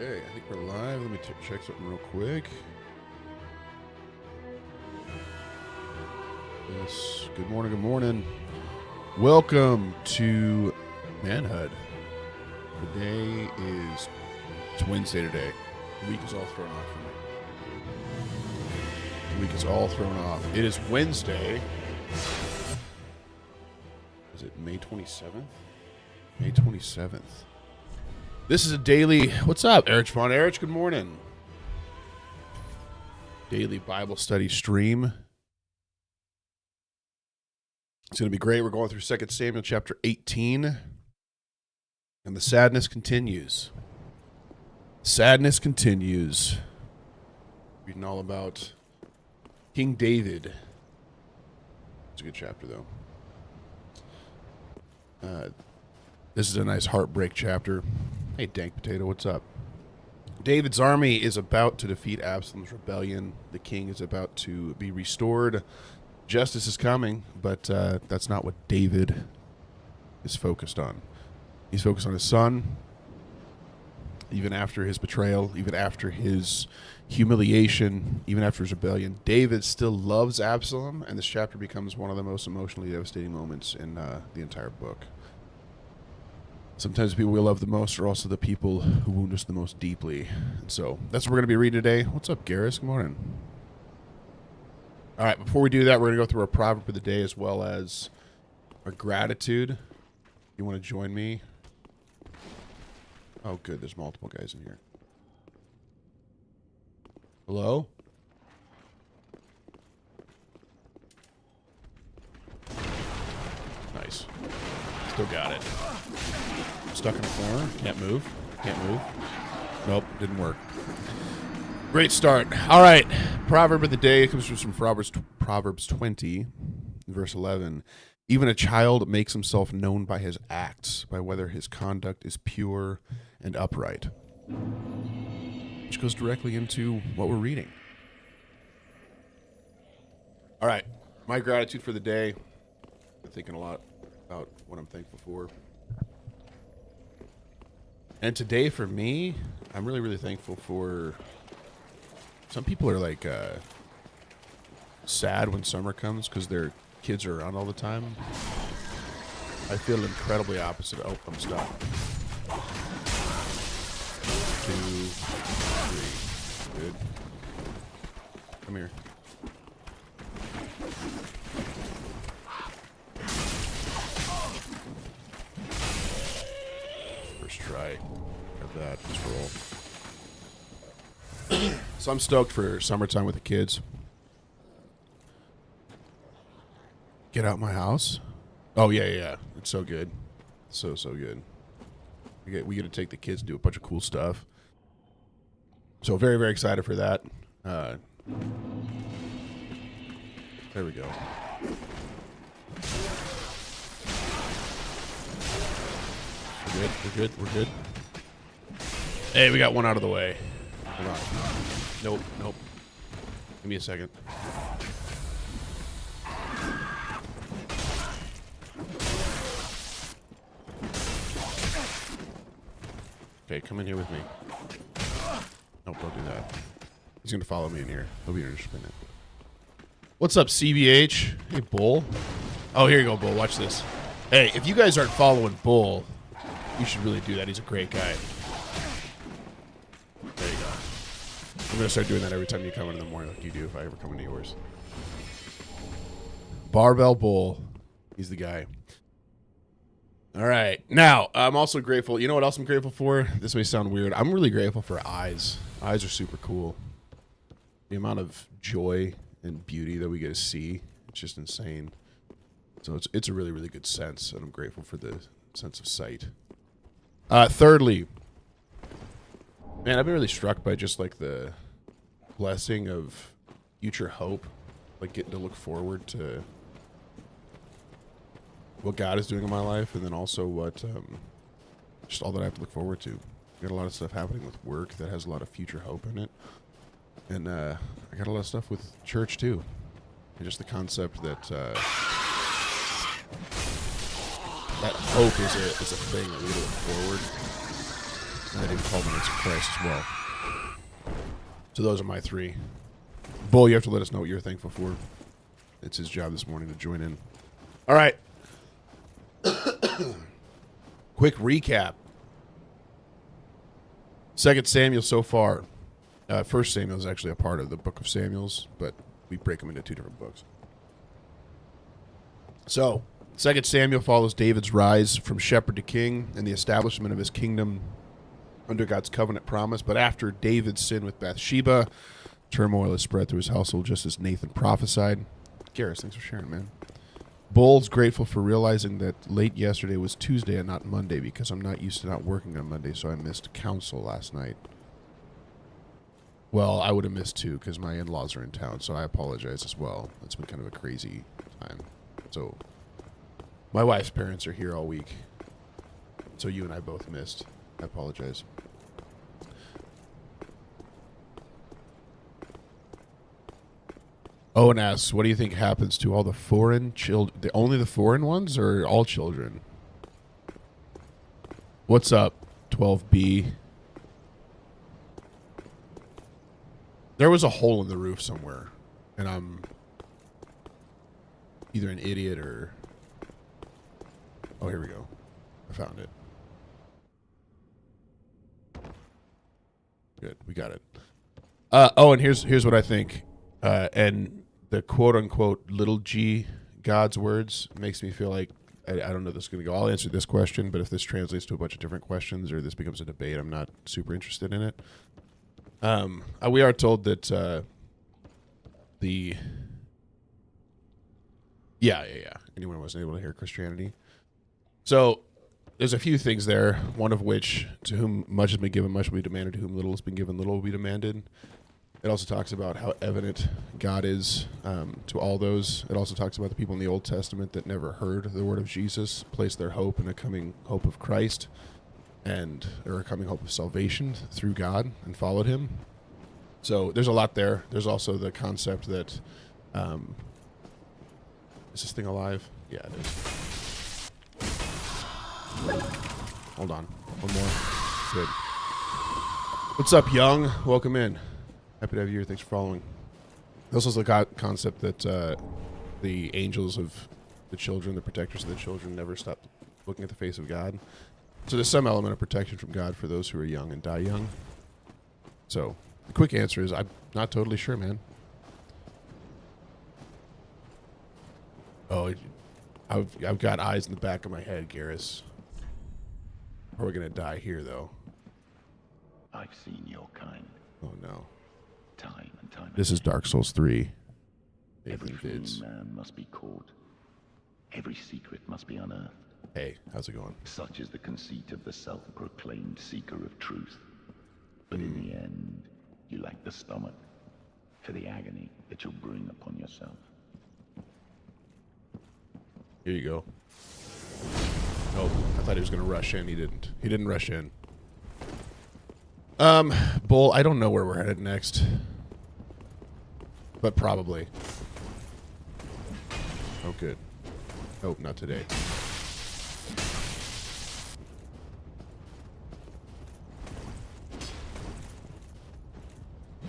Okay, I think we're live. Let me check something real quick. Yes, good morning, good morning. Welcome to Manhood. Today is, it's Wednesday today. The week is all thrown off for me. The week is all thrown off. It is Wednesday. Is it May 27th? May 27th. This is a daily, what's up, Erich Von Erich? Good morning. Daily Bible study stream. It's going to be great. We're going through 2 Samuel chapter 18. And the sadness continues. Sadness continues. Reading all about King David. It's a good chapter, though. This is a nice heartbreak chapter. Hey, Dank Potato, what's up? David's army is about to defeat Absalom's rebellion. The king is about to be restored. Justice is coming, but that's not what David is focused on. He's focused on his son. Even after his betrayal, even after his humiliation, even after his rebellion, David still loves Absalom, and this chapter becomes one of the most emotionally devastating moments in the entire book. Sometimes the people we love the most are also the people who wound us the most deeply. And so that's what we're going to be reading today. What's up, Garrus? Good morning. All right, before we do that, we're going to go through our proverb for the day as well as our gratitude. You want to join me? Oh, good. There's multiple guys in here. Hello? Nice. Still got it. Stuck in a corner. Can't move. Can't move. Nope, didn't work. Great start. All right. Proverb of the day comes from Proverbs 20, verse 11. Even a child makes himself known by his acts, by whether his conduct is pure and upright. Which goes directly into what we're reading. All right. My gratitude for the day. I'm thinking a lot about what I'm thankful for. And today for me, I'm really, really thankful for... Some people are like sad when summer comes because their kids are around all the time. I feel incredibly opposite. Oh, I'm stuck. 2, 3. Good. Come here. First try of that. Let's roll. So I'm stoked for summertime with the kids. Get out my house. Oh, yeah. It's so good. So good. We get to take the kids and do a bunch of cool stuff. So very, very excited for that. There we go. We're good. Hey, we got one out of the way. Hold on. Nope. Give me a second. Okay, come in here with me. Nope, don't do that. He's going to follow me in here. He'll be here in just a minute. What's up, CBH? Hey, Bull. Oh, here you go, Bull. Watch this. Hey, if you guys aren't following Bull, you should really do that. He's a great guy. There you go. I'm going to start doing that every time you come in the morning like you do if I ever come into yours. Barbell Bull. He's the guy. All right. Now, I'm also grateful. You know what else I'm grateful for? This may sound weird. I'm really grateful for eyes. Eyes are super cool. The amount of joy and beauty that we get to see, it's just insane. So it's a really, really good sense, and I'm grateful for the sense of sight. Thirdly, man, I've been really struck by just like the blessing of future hope, like getting to look forward to what God is doing in my life, and then also what just all that I have to look forward to. I got a lot of stuff happening with work that has a lot of future hope in it, and I got a lot of stuff with church too, and just the concept that that hope is a thing that we look forward. And I didn't call the Knights of Christ as well. So those are my three. Bull, you have to let us know what you're thankful for. It's his job this morning to join in. All right. Quick recap. 2 Samuel so far. 1 Samuel is actually a part of the book of Samuels, but we break them into two different books. So, 2 Samuel follows David's rise from shepherd to king and the establishment of his kingdom under God's covenant promise. But after David's sin with Bathsheba, turmoil has spread through his household just as Nathan prophesied. Garrus, thanks for sharing, man. Bull's grateful for realizing that late yesterday was Tuesday and not Monday because I'm not used to not working on Monday, so I missed council last night. Well, I would have missed too because my in-laws are in town, so I apologize as well. It's been kind of a crazy time. So, my wife's parents are here all week, so you and I both missed. I apologize. Owen asks, what do you think happens to all the foreign children? Only the foreign ones or all children? What's up, 12B? There was a hole in the roof somewhere, and I'm either an idiot or... Oh, here we go. I found it. Good, we got it. Oh, and here's what I think. And the quote-unquote little g God's words makes me feel like, I don't know if this is going to go. I'll answer this question, but if this translates to a bunch of different questions or this becomes a debate, I'm not super interested in it. We are told that anyone who wasn't able to hear Christianity. So there's a few things there, one of which, to whom much has been given, much will be demanded, to whom little has been given, little will be demanded. It also talks about how evident God is to all those. It also talks about the people in the Old Testament that never heard the word of Jesus, placed their hope in a coming hope of Christ, or a coming hope of salvation through God, and followed him. So there's a lot there. There's also the concept that, is this thing alive? Yeah, it is. Hold on. One more. Good. What's up, Young? Welcome in. Happy to have you here. Thanks for following. This is the concept that the angels of the children, the protectors of the children, never stop looking at the face of God. So there's some element of protection from God for those who are young and die young. So the quick answer is I'm not totally sure, man. Oh, I've got eyes in the back of my head, Garrus. We're going to die here, though. I've seen your kind. Oh, no. Time and time This is Dark Souls 3. Every man must be caught. Every secret must be unearthed. Hey, how's it going? Such is the conceit of the self-proclaimed seeker of truth. But in the end, you lack the stomach for the agony that you'll bring upon yourself. Here you go. Oh, I thought he was going to rush in. He didn't. He didn't rush in. Bull, I don't know where we're headed next. But probably. Oh, good. Oh, not today.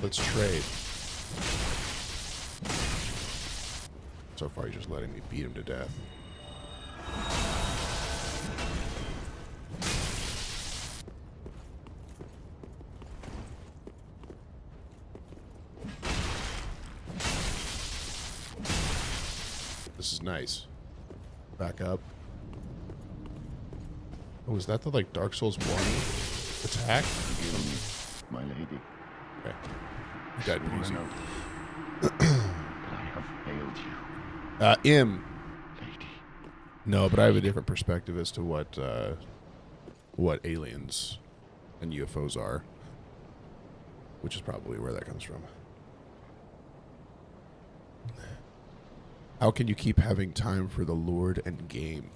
Let's trade. So far, he's just letting me beat him to death. This is nice. Back up. Oh, is that the, like, Dark Souls 1 attack? My lady. Okay. You died easy. But I have failed you. Im. Lady. No, but I have a different perspective as to what aliens and UFOs are. Which is probably where that comes from. How can you keep having time for the Lord and game?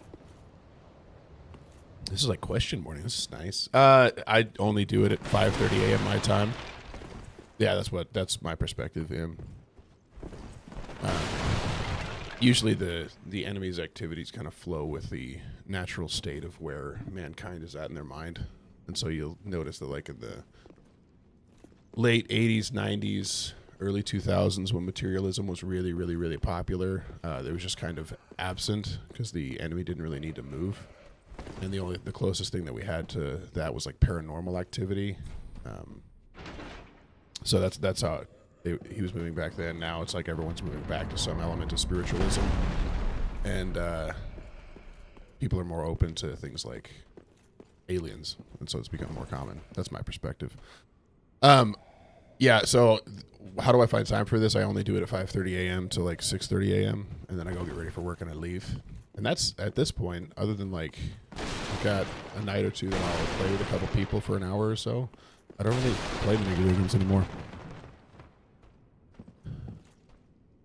This is like question morning. This is nice. I only do it at 5:30 a.m. my time. Yeah, that's my perspective. Usually the enemy's activities kind of flow with the natural state of where mankind is at in their mind. And so you'll notice that like in the late 80s, 90s, early 2000s, when materialism was really, really, really popular, it was just kind of absent because the enemy didn't really need to move. And the closest thing that we had to that was like paranormal activity. So that's how he was moving back then. Now it's like everyone's moving back to some element of spiritualism, and people are more open to things like aliens, and so it's become more common. That's my perspective. Yeah. So how do I find time for this? I only do it at 5:30 a.m. to like 6:30 a.m. and then I go get ready for work and I leave. And that's at this point, other than like I've got a night or two that I'll play with a couple people for an hour or so. I don't really play many video games anymore.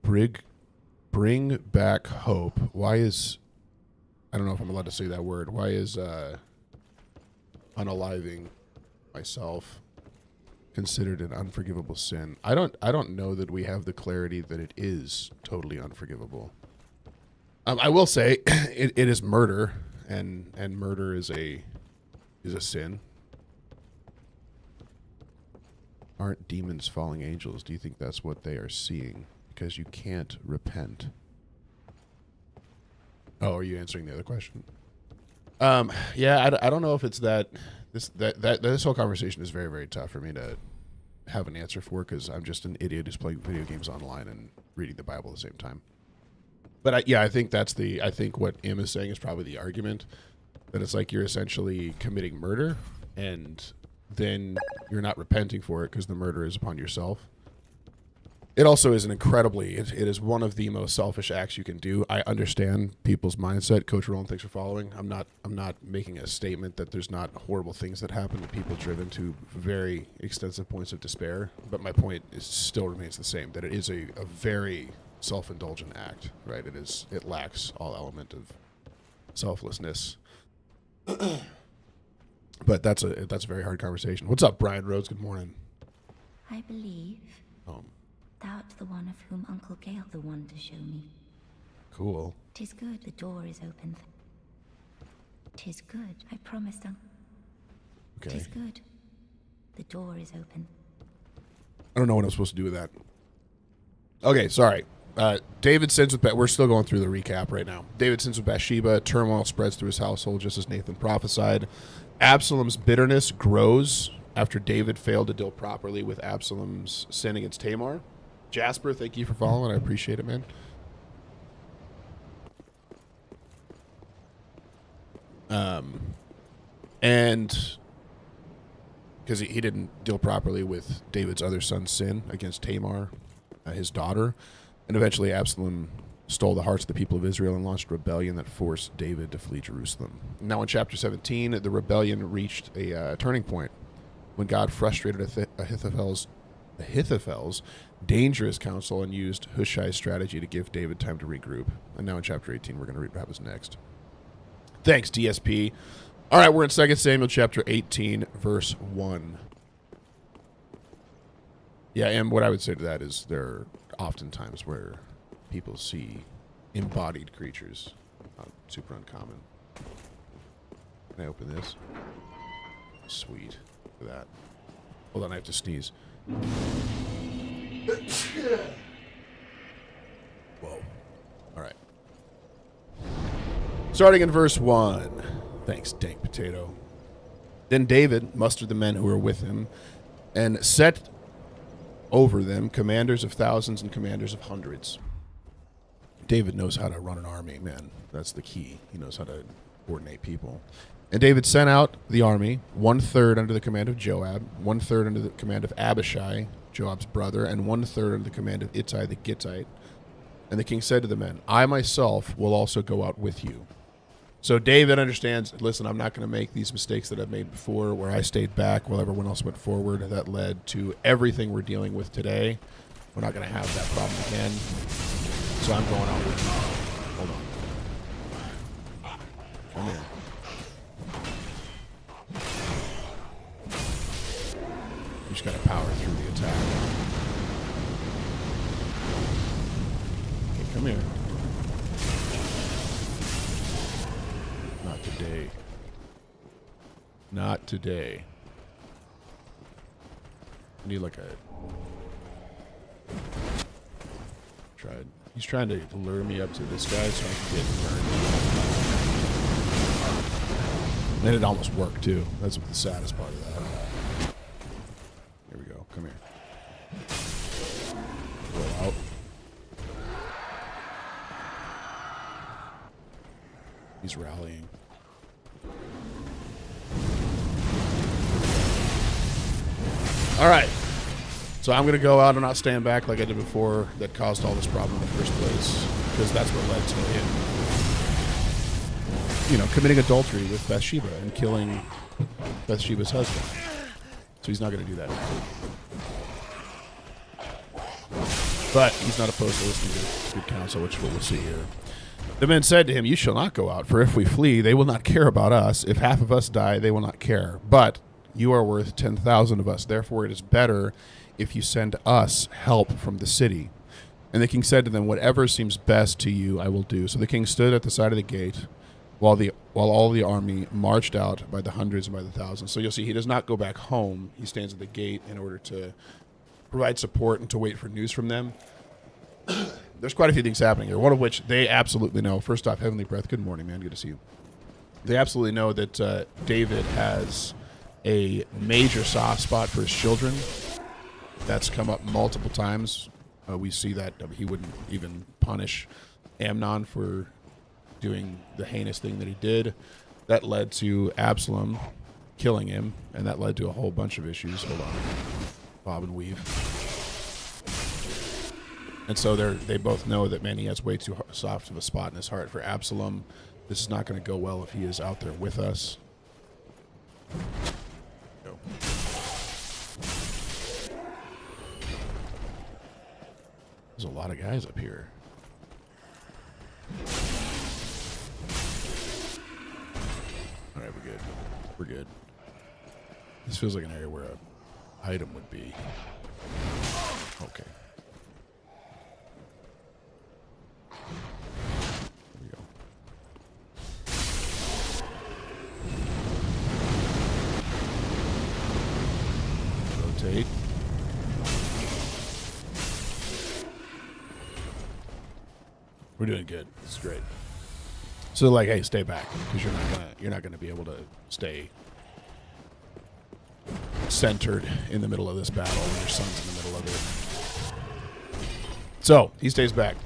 Bring back hope. Why is, I don't know if I'm allowed to say that word. Why is unaliving myself considered an unforgivable sin? I don't know that we have the clarity that it is totally unforgivable. I will say it is murder, and murder is a sin. Aren't demons falling angels? Do you think that's what they are seeing? Because you can't repent. Oh, are you answering the other question? Yeah, I don't know if it's that. This whole conversation is very, very tough for me to have an answer for, because I'm just an idiot who's playing video games online and reading the Bible at the same time. But I think I think what Im is saying is probably the argument, that it's like you're essentially committing murder, and then you're not repenting for it because the murder is upon yourself. It also is it is one of the most selfish acts you can do. I understand people's mindset. Coach Roland, thanks for following. I'm not making a statement that there's not horrible things that happen to people driven to very extensive points of despair. But my point still remains the same, that it is a very self-indulgent act, right? It lacks all element of selflessness. But that's a very hard conversation. What's up, Brian Rhodes? Good morning. I believe thou'rt the one of whom Uncle Gale the one to show me. Cool. 'Tis good the door is open. 'Tis good, I promised, Uncle. Okay. 'Tis good. The door is open. I don't know what I'm supposed to do with that. Okay, sorry. David sins with we're still going through the recap right now. David sins with Bathsheba. Turmoil spreads through his household, just as Nathan prophesied. Absalom's bitterness grows after David failed to deal properly with Absalom's sin against Tamar. Jasper, thank you for following. I appreciate it, man. And because he didn't deal properly with David's other son's sin against Tamar, his daughter. And eventually Absalom stole the hearts of the people of Israel and launched a rebellion that forced David to flee Jerusalem. Now in chapter 17, the rebellion reached a turning point when God frustrated Ahithophel's dangerous counsel and used Hushai's strategy to give David time to regroup. And now in chapter 18, we're going to read what happens next. Thanks, DSP. All right, we're in 2 Samuel chapter 18, verse 1. Yeah, and what I would say to that is there are often times where people see embodied creatures. Super uncommon. Can I open this? Sweet. Look at that. Hold on, I have to sneeze. Whoa. All right. Starting in verse 1. Thanks, Dank Potato. Then David mustered the men who were with him and set over them commanders of thousands and commanders of hundreds. David knows how to run an army, man. That's the key. He knows how to coordinate people. And David sent out the army, 1/3 under the command of Joab, 1/3 under the command of Abishai, Joab's brother, and 1/3 under the command of Ittai the Gittite. And the king said to the men, I myself will also go out with you. So David understands, listen, I'm not going to make these mistakes that I've made before where I stayed back while everyone else went forward. That led to everything we're dealing with today. We're not going to have that problem again. So I'm going out with you. Hold on. Come here. You just got to power through the attack. Okay, come here. Not today. Not today. I need like a... Tried. He's trying to lure me up to this guy so I can get burned. And it almost worked too. That's the saddest part of that. Here we go. Come here. Roll out. He's rallying. All right. So I'm going to go out and not stand back like I did before that caused all this problem in the first place, because that's what led to him, committing adultery with Bathsheba and killing Bathsheba's husband. So he's not going to do that. But he's not opposed to listening to good counsel, which is what we'll see here. The men said to him, "You shall not go out, for if we flee, they will not care about us. If half of us die, they will not care. But you are worth 10,000 of us. Therefore it is better if you send us help from the city." And the king said to them, "Whatever seems best to you, I will do." So the king stood at the side of the gate while all the army marched out by the hundreds and by the thousands. So you'll see he does not go back home. He stands at the gate in order to provide support and to wait for news from them. There's quite a few things happening here, one of which they absolutely know. First off, Heavenly Breath, good morning, man. Good to see you. They absolutely know that David has a major soft spot for his children. That's come up multiple times. We see that he wouldn't even punish Amnon for doing the heinous thing that he did. That led to Absalom killing him, and that led to a whole bunch of issues. Hold on. Bob and weave. And so they both know that, man, he has way too soft of a spot in his heart for Absalom. This is not going to go well if he is out there with us. Go. There's a lot of guys up here. All right, we're good. We're good. This feels like an area where an item would be. Okay. Here we go. Rotate. We're doing good. This is great. So like, hey, stay back, because you're not gonna be able to stay centered in the middle of this battle when your son's in the middle of it. So he stays back.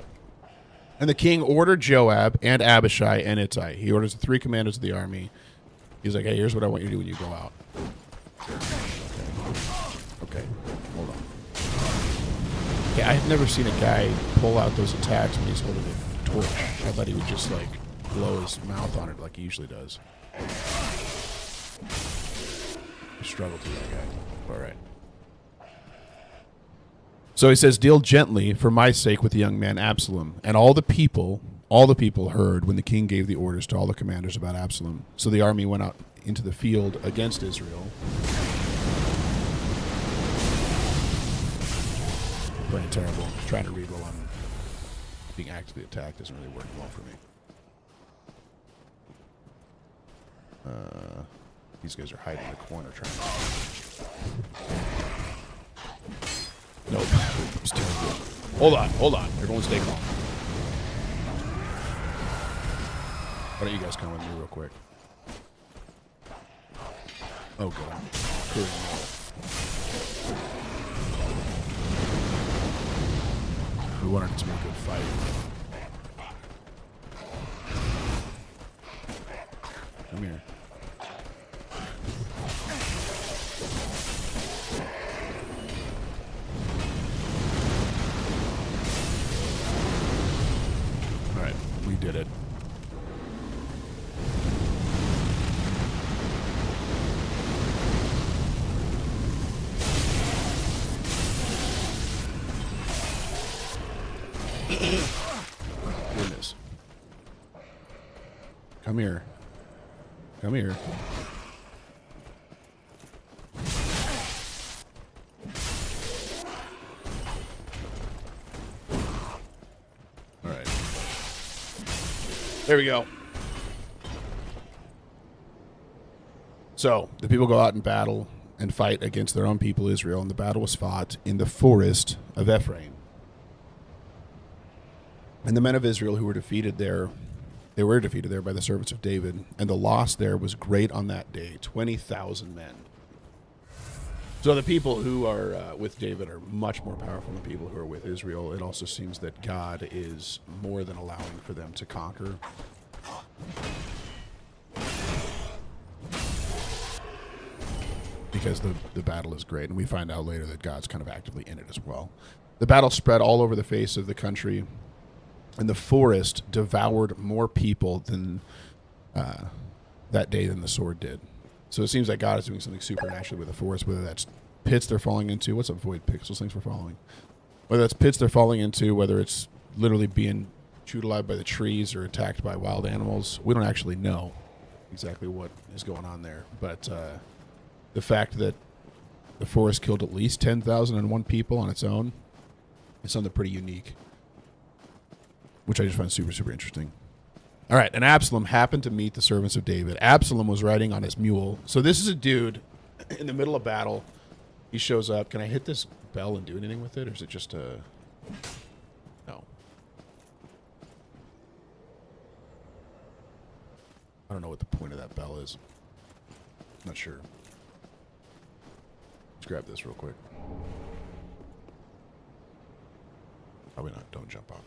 And the king ordered Joab and Abishai and Ittai. He orders the three commanders of the army. He's like, hey, here's what I want you to do when you go out. Okay. Hold on. Yeah, I've never seen a guy pull out those attacks when he's holding a torch. I thought he would just, like, blow his mouth on it like he usually does. I struggle to that guy. All right. So he says, deal gently for my sake with the young man Absalom. And all the people heard when the king gave the orders to all the commanders about Absalom. So the army went out into the field against Israel. Playing terrible. Trying to read while I'm being actively attacked doesn't really work well for me. These guys are hiding in the corner trying to... Nope. It's terrible. Hold on. Everyone stay calm. Why don't you guys come with me real quick? Oh, God. Good. We wanted it to be a good fight. Come here. All right, we did it. Goodness. Come here. Come here. All right. There we go. So the people go out in battle and fight against their own people, Israel, and the battle was fought in the forest of Ephraim. And the men of Israel who were defeated there, they were defeated there by the servants of David, and the loss there was great on that day, 20,000 men. So the people who are with David are much more powerful than the people who are with Israel. It also seems that God is more than allowing for them to conquer. Because the battle is great, and we find out later that God's kind of actively in it as well. The battle spread all over the face of the country, and the forest devoured more people than that day than the sword did. So it seems like God is doing something supernaturally with the forest, whether that's pits they're falling into. What's up, Void Pixels? Thanks for following. Whether that's pits they're falling into, whether it's literally being chewed alive by the trees or attacked by wild animals. We don't actually know exactly what is going on there. But the fact that the forest killed at least 10,001 people on its own is something pretty unique, which I just find super, super interesting. All right, and Absalom happened to meet the servants of David. Absalom was riding on his mule. So this is a dude in the middle of battle. He shows up. Can I hit this bell and do anything with it, or is it just a... No. I don't know what the point of that bell is. Not sure. Let's grab this real quick. Probably not. Don't jump off.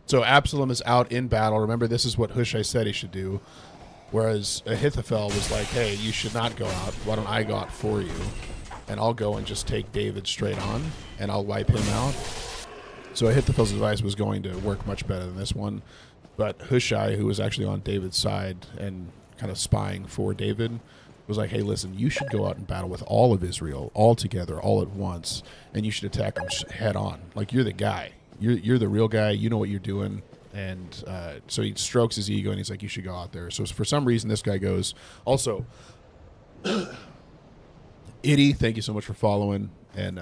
So Absalom is out in battle. Remember, this is what Hushai said he should do. Whereas Ahithophel was like, hey, you should not go out. Why don't I go out for you? And I'll go and just take David straight on, and I'll wipe him out. So Ahithophel's advice was going to work much better than this one. But Hushai, who was actually on David's side and kind of spying for David, was like, hey, listen, you should go out and battle with all of Israel, all together, all at once, and you should attack them head on. Like, you're the guy. You're the real guy. You know what you're doing. And so he strokes his ego, and he's like, you should go out there. So for some reason, this guy goes. Also, Itty, thank you so much for following. And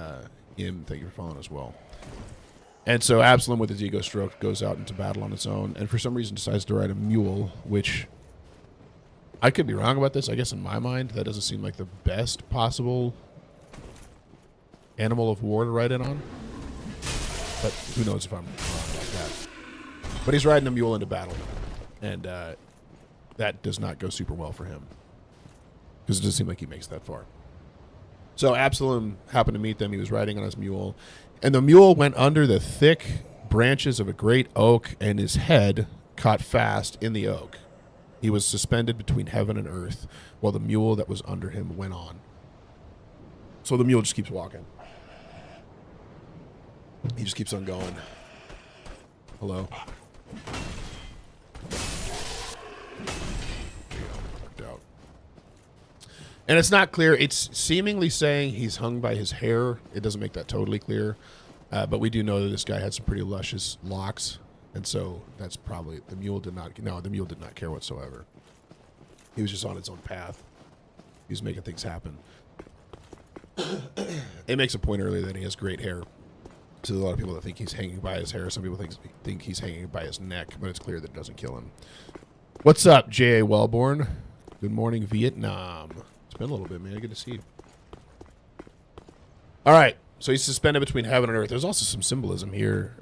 Im, thank you for following as well. And so Absalom, with his ego stroke, goes out into battle on its own, and for some reason decides to ride a mule, which I could be wrong about this. I guess in my mind, that doesn't seem like the best possible animal of war to ride in on. But who knows if I'm wrong about that. But he's riding a mule into battle, and that does not go super well for him, because it doesn't seem like he makes that far. So Absalom happened to meet them. He was riding on his mule, and the mule went under the thick branches of a great oak, and his head caught fast in the oak. He was suspended between heaven and earth, while the mule that was under him went on. So the mule just keeps walking. He just keeps on going. Hello? Out. And it's not clear. It's seemingly saying he's hung by his hair. It doesn't make that totally clear. But we do know that this guy had some pretty luscious locks. And so that's probably... The mule did not care whatsoever. He was just on its own path. He was making things happen. It makes a point earlier that he has great hair. So there's a lot of people that think he's hanging by his hair. Some people think he's hanging by his neck, but it's clear that it doesn't kill him. What's up, J.A. Wellborn? Good morning, Vietnam. It's been a little bit, man. Good to see you. All right. So he's suspended between heaven and earth. There's also some symbolism here,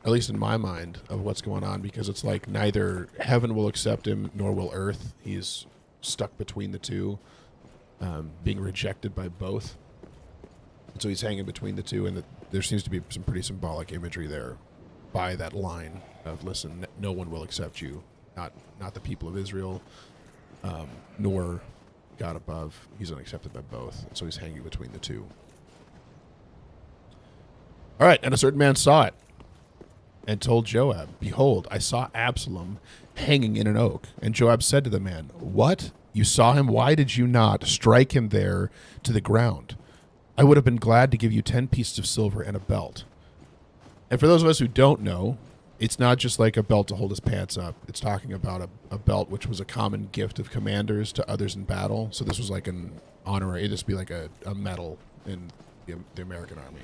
at least in my mind, of what's going on, because it's like neither heaven will accept him nor will earth. He's stuck between the two, being rejected by both. So he's hanging between the two, and there seems to be some pretty symbolic imagery there by that line of, listen, no one will accept you, not the people of Israel, nor God above. He's unaccepted by both, so he's hanging between the two. All right, and a certain man saw it and told Joab, behold, I saw Absalom hanging in an oak. And Joab said to the man, what? You saw him? Why did you not strike him there to the ground? I would have been glad to give you 10 pieces of silver and a belt. And for those of us who don't know, it's not just like a belt to hold his pants up. It's talking about a belt which was a common gift of commanders to others in battle. So this was like an honorary, this would be like a medal in the American Army.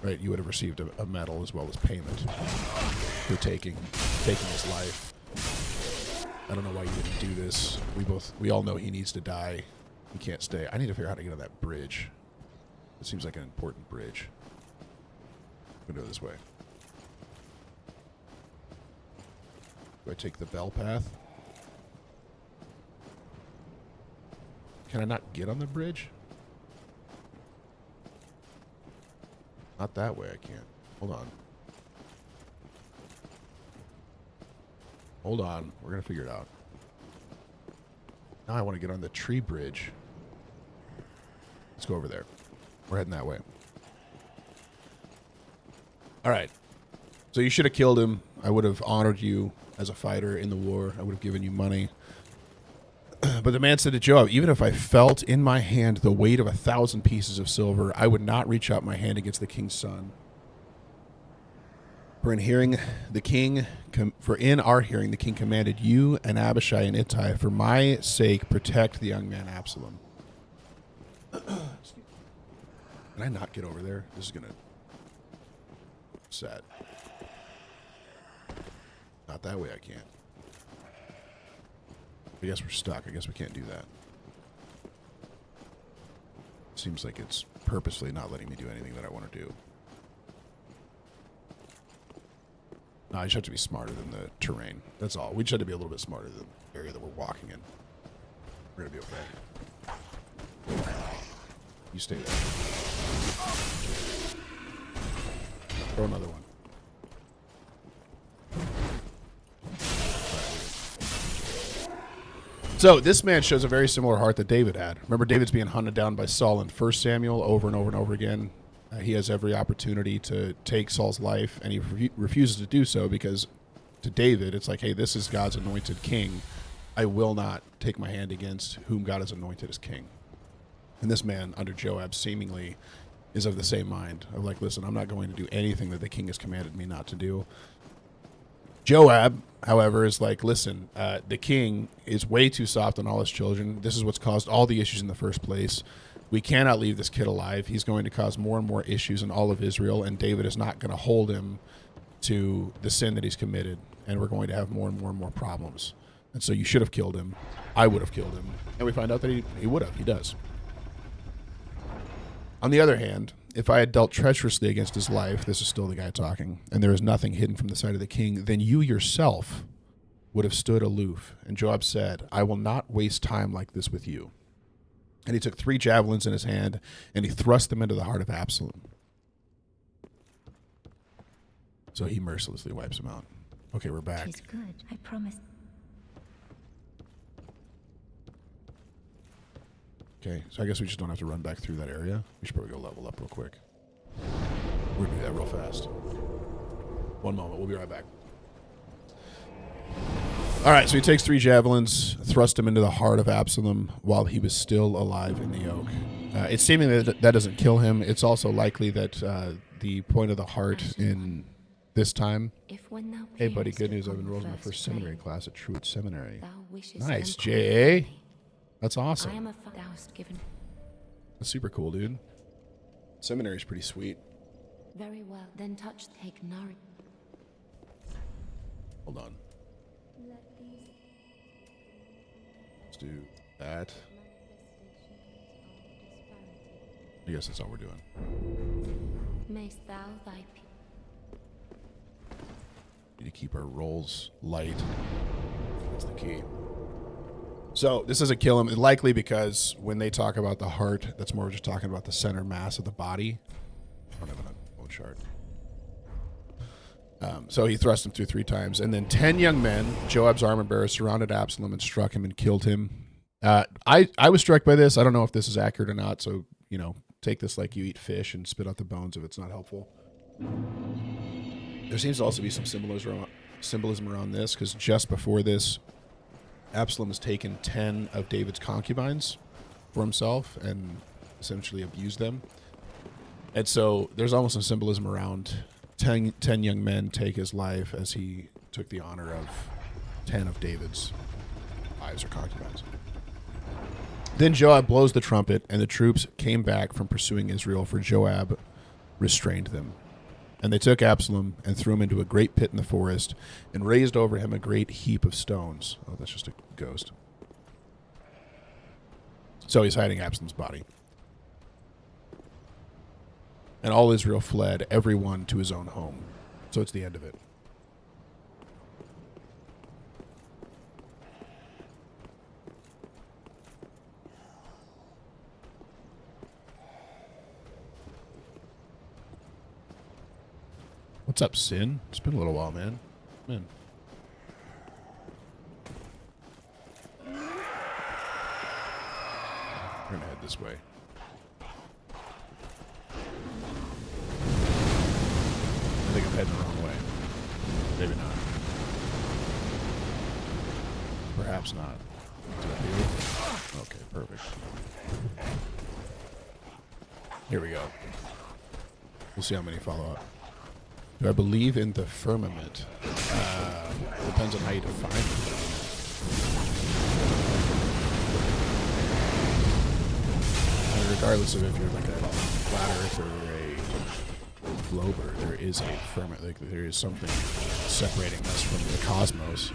Right? You would have received a medal as well as payment for taking taking his life. I don't know why you didn't do this. We all know he needs to die. He can't stay. I need to figure out how to get on that bridge. It seems like an important bridge. I'm gonna go this way. Do I take the bell path? Can I not get on the bridge? Not that way, I can't. Hold on. Hold on. We're going to figure it out. Now I want to get on the tree bridge. Let's go over there. We're heading that way. All right. So you should have killed him. I would have honored you as a fighter in the war. I would have given you money. But the man said to Joab, even if I felt in my hand the weight of 1,000 pieces of silver, I would not reach out my hand against the king's son. For in our hearing, the king commanded you and Abishai and Ittai, for my sake, protect the young man Absalom. Can I not get over there? This is gonna sad. Not that way. I can't. I guess we're stuck. I guess we can't do that. Seems like it's purposely not letting me do anything that I want to do. No, I just have to be smarter than the terrain. That's all. We just have to be a little bit smarter than the area that we're walking in. We're going to be okay. You stay there. Throw another one. So this man shows a very similar heart that David had. Remember, David's being hunted down by Saul in 1 Samuel over and over and over again. He has every opportunity to take Saul's life, and he refuses to do so because to David, it's like, hey, this is God's anointed king. I will not take my hand against whom God has anointed as king. And this man, under Joab, seemingly is of the same mind of like, listen, I'm not going to do anything that the king has commanded me not to do. Joab, however, is like, listen, the king is way too soft on all his children. This is what's caused all the issues in the first place. We cannot leave this kid alive. He's going to cause more and more issues in all of Israel, and David is not going to hold him to the sin that he's committed, and we're going to have more and more and more problems. And so you should have killed him. I would have killed him. And we find out that he would have. He does. On the other hand, if I had dealt treacherously against his life, this is still the guy talking, and there is nothing hidden from the sight of the king, then you yourself would have stood aloof. And Joab said, I will not waste time like this with you. And he took 3 javelins in his hand, and he thrust them into the heart of Absalom. So he mercilessly wipes him out. Okay, we're back. It's good, I promise. Okay, so I guess we just don't have to run back through that area. We should probably go level up real quick. We're going to do that real fast. One moment, we'll be right back. All right, so he takes 3 javelins, thrust him into the heart of Absalom while he was still alive in the oak. It's seeming that doesn't kill him. It's also likely that the point of the heart in this time... Hey, buddy, good news. I've enrolled in my first seminary class at Truett Seminary. Nice, J.A. That's awesome. That's super cool, dude. Seminary's pretty sweet. Very well, then take Nari. Hold on. Let's do that. I guess that's all we're doing. Mayst thou thy Need to keep our rolls light. That's the key. So this doesn't kill him, likely because when they talk about the heart, that's more just talking about the center mass of the body. I don't have an old chart. So he thrust him through 3 times, and then 10 young men, Joab's armor bearers, surrounded Absalom and struck him and killed him. I was struck by this. I don't know if this is accurate or not, so take this like you eat fish and spit out the bones if it's not helpful. There seems to also be some symbolism around this, because just before this, Absalom has taken 10 of David's concubines for himself and essentially abused them. And so there's almost some symbolism around 10 young men take his life as he took the honor of 10 of David's wives or concubines. Then Joab blows the trumpet, and the troops came back from pursuing Israel, for Joab restrained them. And they took Absalom and threw him into a great pit in the forest and raised over him a great heap of stones. Oh, that's just a ghost. So he's hiding Absalom's body. And all Israel fled, everyone to his own home. So it's the end of it. What's up, Sin? It's been a little while, man. Man. We're gonna head this way. I think I'm heading the wrong way. Maybe not. Perhaps not. To the field? Okay, perfect. Here we go. We'll see how many follow up. Do I believe in the firmament? Depends on how you define it. And regardless of if you're like a flat earth or a glober, there is a firmament. Like there is something separating us from the cosmos.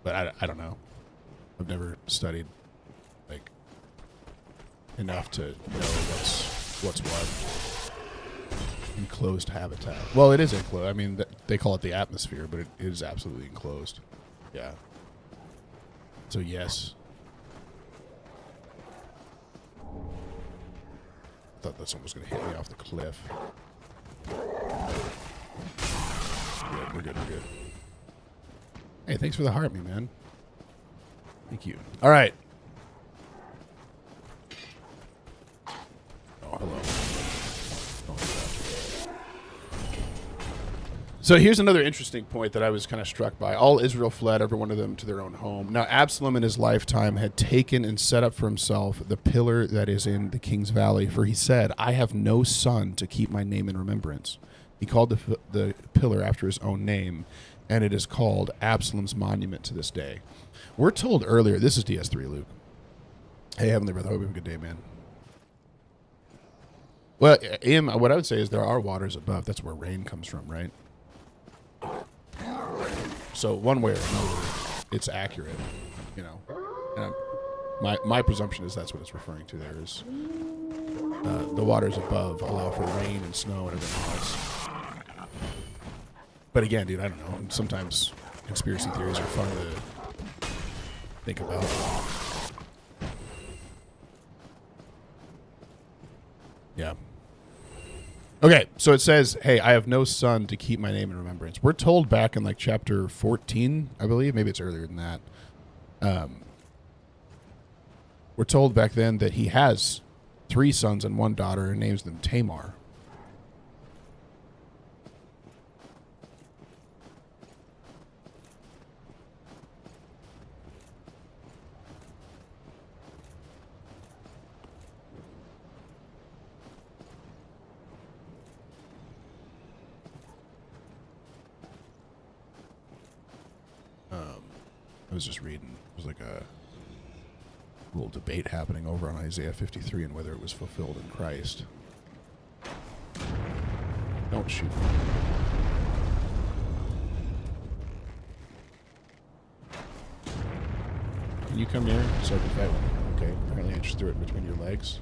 But I don't know. I've never studied like enough to know what's what. Enclosed habitat. Well, it is enclosed. I mean, they call it the atmosphere, but it is absolutely enclosed. Yeah. So yes. Thought that someone was going to hit me off the cliff. Good, we're good, we're good. Hey, thanks for the heart, me man. Thank you. All right. Oh, hello. So here's another interesting point that I was kind of struck by. All Israel fled, every one of them, to their own home. Now, Absalom in his lifetime had taken and set up for himself the pillar that is in the king's valley, for he said, I have no son to keep my name in remembrance. He called the pillar after his own name, and it is called Absalom's monument to this day. We're told earlier, this is DS3, Luke. Hey, Heavenly Brother, hope you have a good day, man. Well, what I would say is there are waters above. That's where rain comes from, right? So one way or another, it's accurate, you know. And my presumption is that's what it's referring to there is the waters above allow for rain and snow and everything else. But again, dude, I don't know. Sometimes conspiracy theories are fun to think about. Yeah. Okay, so it says, hey, I have no son to keep my name in remembrance. We're told back in like chapter 14, I believe. Maybe it's earlier than that. We're told back then that he has 3 sons and 1 daughter and names them Tamar. I was just reading. It was like a little debate happening over on Isaiah 53 and whether it was fulfilled in Christ. Don't shoot me. Can you come here so I can fight with you? Okay, apparently I just threw it between your legs.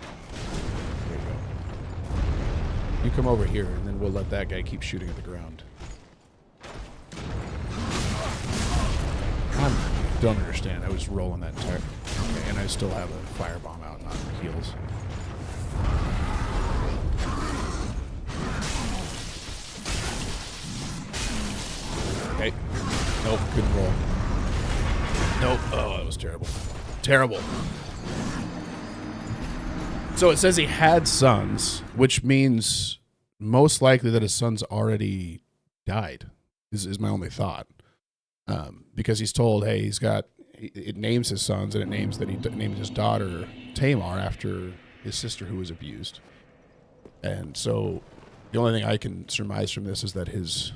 There you go. You come over here and then we'll let that guy keep shooting at the ground. I don't understand. I was rolling that entire... Okay, and I still have a firebomb out, not heals. Okay. Nope, couldn't roll. Nope. Oh, that was terrible. Terrible. So it says he had sons, which means most likely that his sons already died, is my only thought. Because he's told, hey, it names his sons and it names that he named his daughter Tamar after his sister who was abused. And so the only thing I can surmise from this is that his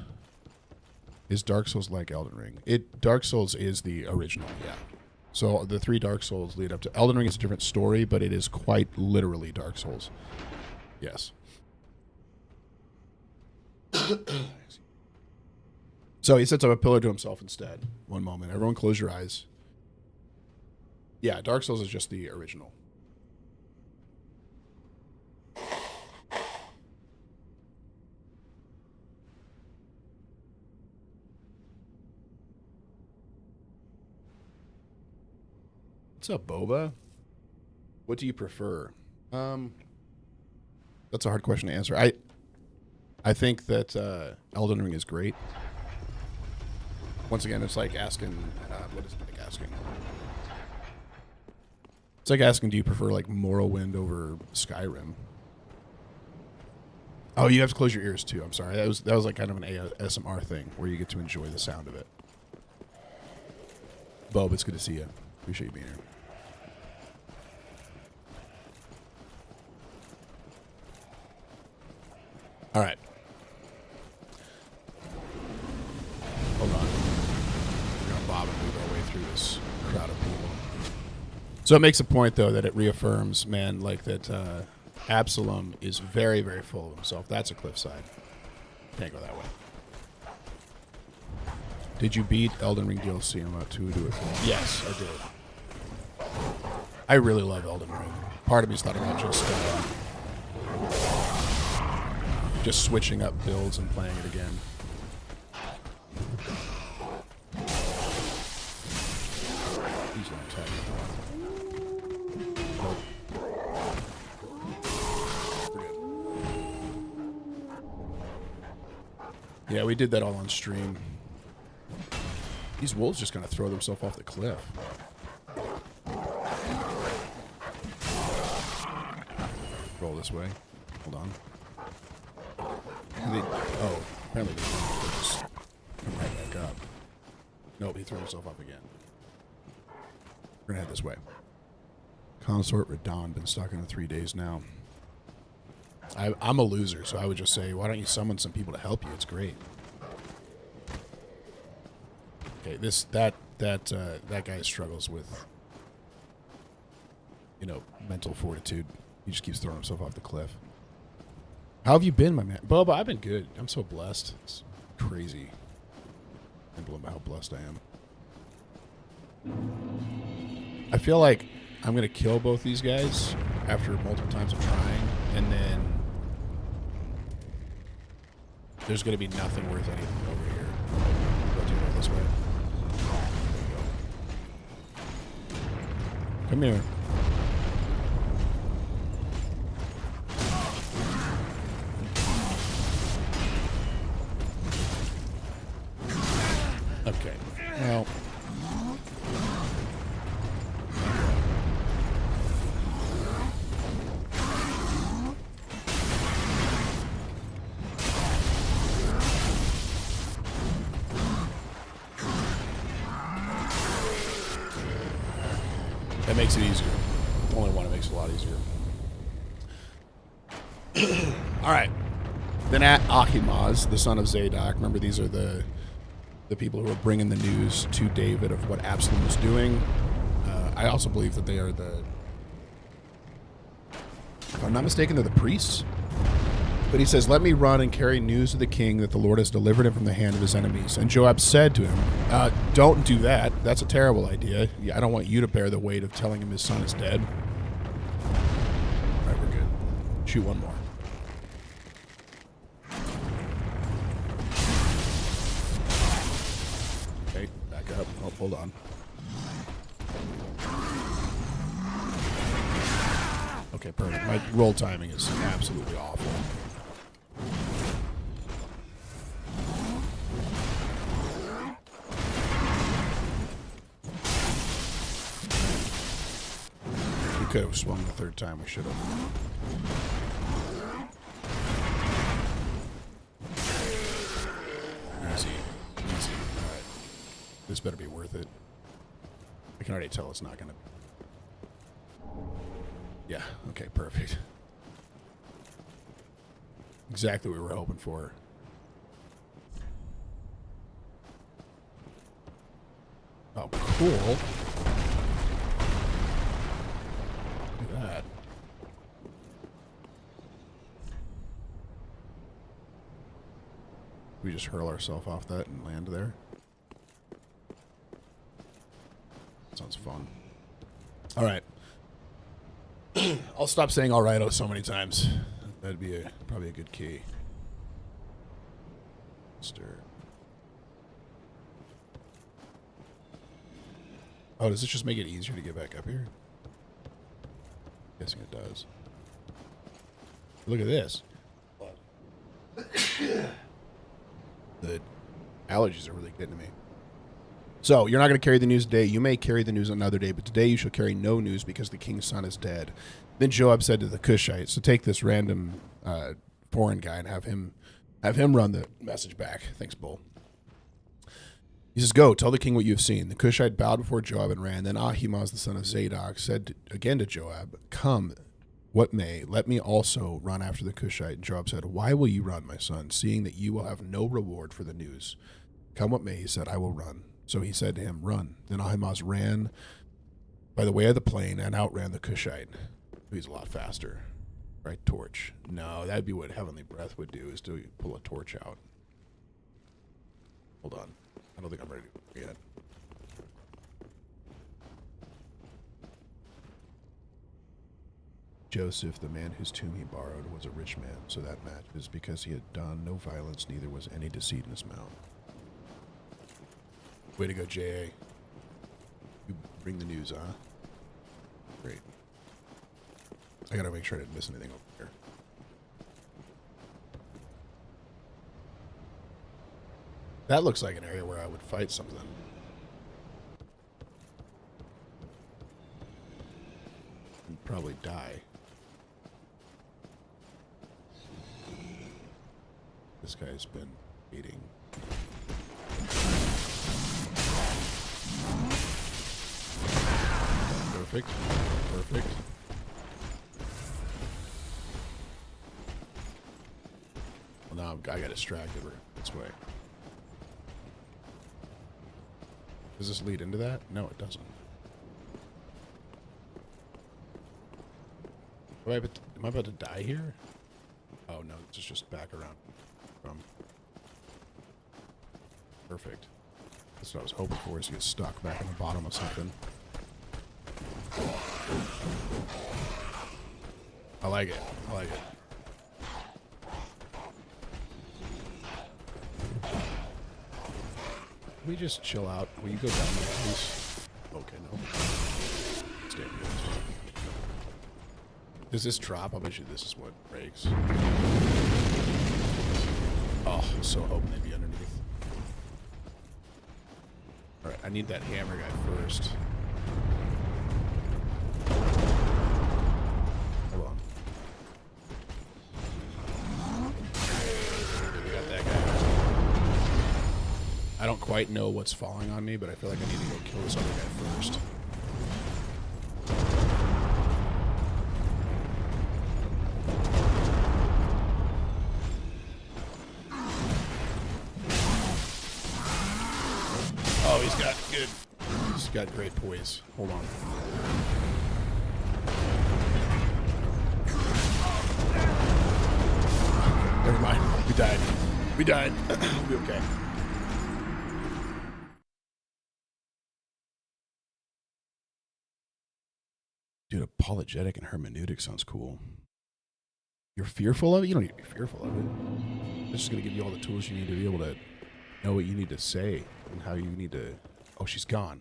Dark Souls like Elden Ring. Dark Souls is the original, yeah. So the 3 Dark Souls lead up to Elden Ring is a different story, but it is quite literally Dark Souls. Yes. So he sets up a pillar to himself instead. One moment. Everyone close your eyes. Yeah, Dark Souls is just the original. What's up, Boba? What do you prefer? That's a hard question to answer. I think that Elden Ring is great. Once again, it's like asking, what is it like asking? It's like asking, do you prefer like Morrowind over Skyrim? Oh, you have to close your ears too. I'm sorry. That was like kind of an ASMR thing where you get to enjoy the sound of it. Bob, it's good to see you. Appreciate you being here. All right. Hold on. We're going to bob and move our way through this crowd of people. So it makes a point, though, that it reaffirms, man, like that Absalom is very, very full of himself. That's a cliffside. Can't go that way. Did you beat Elden Ring DLC? I'm about to do it. Yes, I did. I really love Elden Ring. Part of me's thought about just switching up builds and playing it again. He's not attacking. Nope. We're good. Yeah, we did that all on stream. These wolves just gonna throw themselves off the cliff. Roll this way. Hold on. Oh, apparently they just come right back up. Nope, he threw himself up again. We're gonna head this way. Consort Radon, been stuck in it 3 days now. I'm a loser, so I would just say, why don't you summon some people to help you? It's great. Okay, that guy struggles with, mental fortitude. He just keeps throwing himself off the cliff. How have you been, my man? Boba, I've been good. I'm so blessed. It's crazy. I can't believe how blessed I am. I feel like I'm going to kill both these guys after multiple times of trying, and then there's going to be nothing worth anything over here. Go do it this way. Come here. Okay. Well. That makes it easier. Only one, it makes it a lot easier. All right. Then at Ahimaaz, the son of Zadok. Remember, these are the people who are bringing the news to David of what Absalom is doing. I also believe that they are if I'm not mistaken, they're the priests. But he says, let me run and carry news to the king that the Lord has delivered him from the hand of his enemies. And Joab said to him, don't do that. That's a terrible idea. I don't want you to bear the weight of telling him his son is dead. All right, we're good. Shoot one more. Okay, back up. Oh, hold on. Okay, perfect. My roll timing is absolutely awful. We could have swung the third time. We should have. Easy. Easy. All right. This better be worth it. I can already tell it's not going to. Yeah, okay, perfect. Exactly what we were hoping for. Oh, cool. We just hurl ourselves off that and land there. Sounds fun. All right. I'll stop saying all right so many times. That'd be probably a good key. Stir. Oh, does this just make it easier to get back up here? Guessing it does. Look at this. The allergies are really getting to me. So, you're not going to carry the news today. You may carry the news another day, but today you shall carry no news because the king's son is dead. Then Joab said to the Cushite, so take this random foreign guy and have him run the message back. Thanks, Bull. He says, go, tell the king what you have seen. The Cushite bowed before Joab and ran. Then Ahimaaz, the son of Zadok, said again to Joab, come, what may, let me also run after the Cushite. And Joab said, why will you run, my son, seeing that you will have no reward for the news? Come what may, he said, I will run. So he said to him, run. Then Ahimaaz ran by the way of the plain and outran the Cushite. He's a lot faster. Right, torch. No, that'd be what Heavenly Breath would do, is to pull a torch out. Hold on. I don't think I'm ready to yet. Joseph, the man whose tomb he borrowed, was a rich man, so that matches because he had done no violence, neither was any deceit in his mouth. Way to go, J.A. You bring the news, huh? Great. I gotta make sure I didn't miss anything over here. That looks like an area where I would fight something. And probably die. This guy's been eating. Perfect. Perfect. Well, now I got distracted this way. Does this lead into that? No, it doesn't. Am I about to die here? Oh, no, it's just back around. Perfect. That's what I was hoping for, is to get stuck back in the bottom of something. I like it. I like it. Can we just chill out? Will you go down there, please? Okay, no. Stay good. Does this drop? I bet you this is what breaks. Oh, I was so hoping they'd be underneath. Alright, I need that hammer guy first. Hold on. We got that guy. I don't quite know what's falling on me, but I feel like I need to go kill this other guy first. Oh, he's got great poise. Hold on. Never mind. We died. We died. We'll be okay. Dude, apologetic and hermeneutic sounds cool. You're fearful of it? You don't need to be fearful of it. This is going to give you all the tools you need to be able to know what you need to say and how you need to... Oh, she's gone.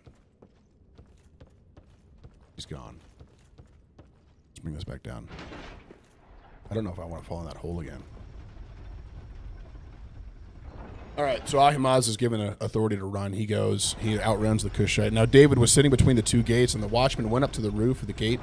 She's gone. Let's bring this back down. I don't know if I want to fall in that hole again. All right, so Ahimaaz is given authority to run. He goes. He outruns the Cushite. Now David was sitting between the two gates, and the watchman went up to the roof of the gate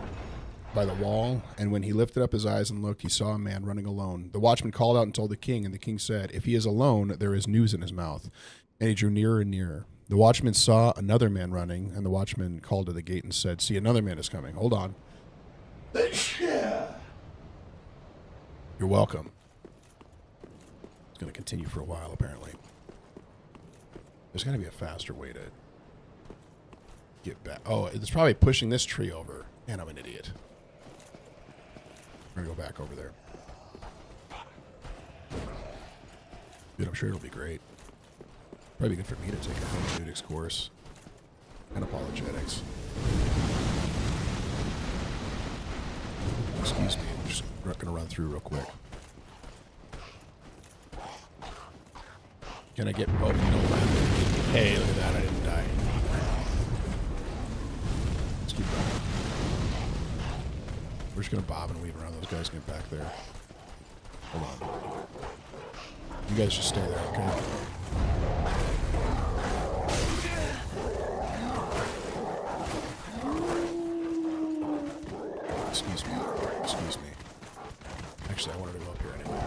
by the wall, and when he lifted up his eyes and looked, he saw a man running alone. The watchman called out and told the king, and the king said, if he is alone, there is news in his mouth. And he drew nearer and nearer. The watchman saw another man running, and the watchman called to the gate and said, see, another man is coming. Hold on. You're welcome. It's going to continue for a while, apparently. There's got to be a faster way to get back. Oh, it's probably pushing this tree over. Man, I'm an idiot. I'm going to go back over there. Dude, I'm sure it'll be great. Probably good for me to take a hermeneutics course and apologetics. Excuse me, I'm just going to run through real quick. Can I get... Oh, you know what? Hey, look at that. I didn't die. Let's keep going. We're just going to bob and weave around those guys get back there. Hold on. You guys just stay there, okay? Excuse me. Excuse me. Actually, I wanted to go up here anyway.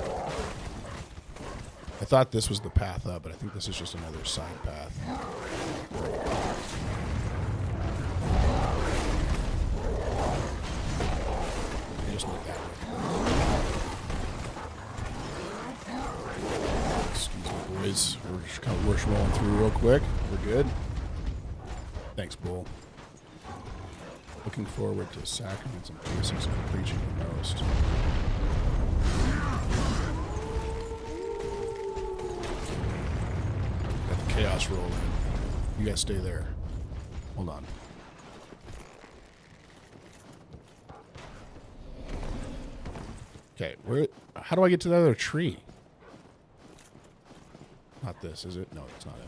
I thought this was the path up, but I think this is just another side path. I just went that way. Excuse me, boys. We're just kind of rolling through real quick. We're good. Thanks, Bull. Looking forward to sacraments and basics of preaching the most. Got the chaos roll in. You guys stay there. Hold on. Okay, where? How do I get to the other tree? Not this, is it? No, it's not it.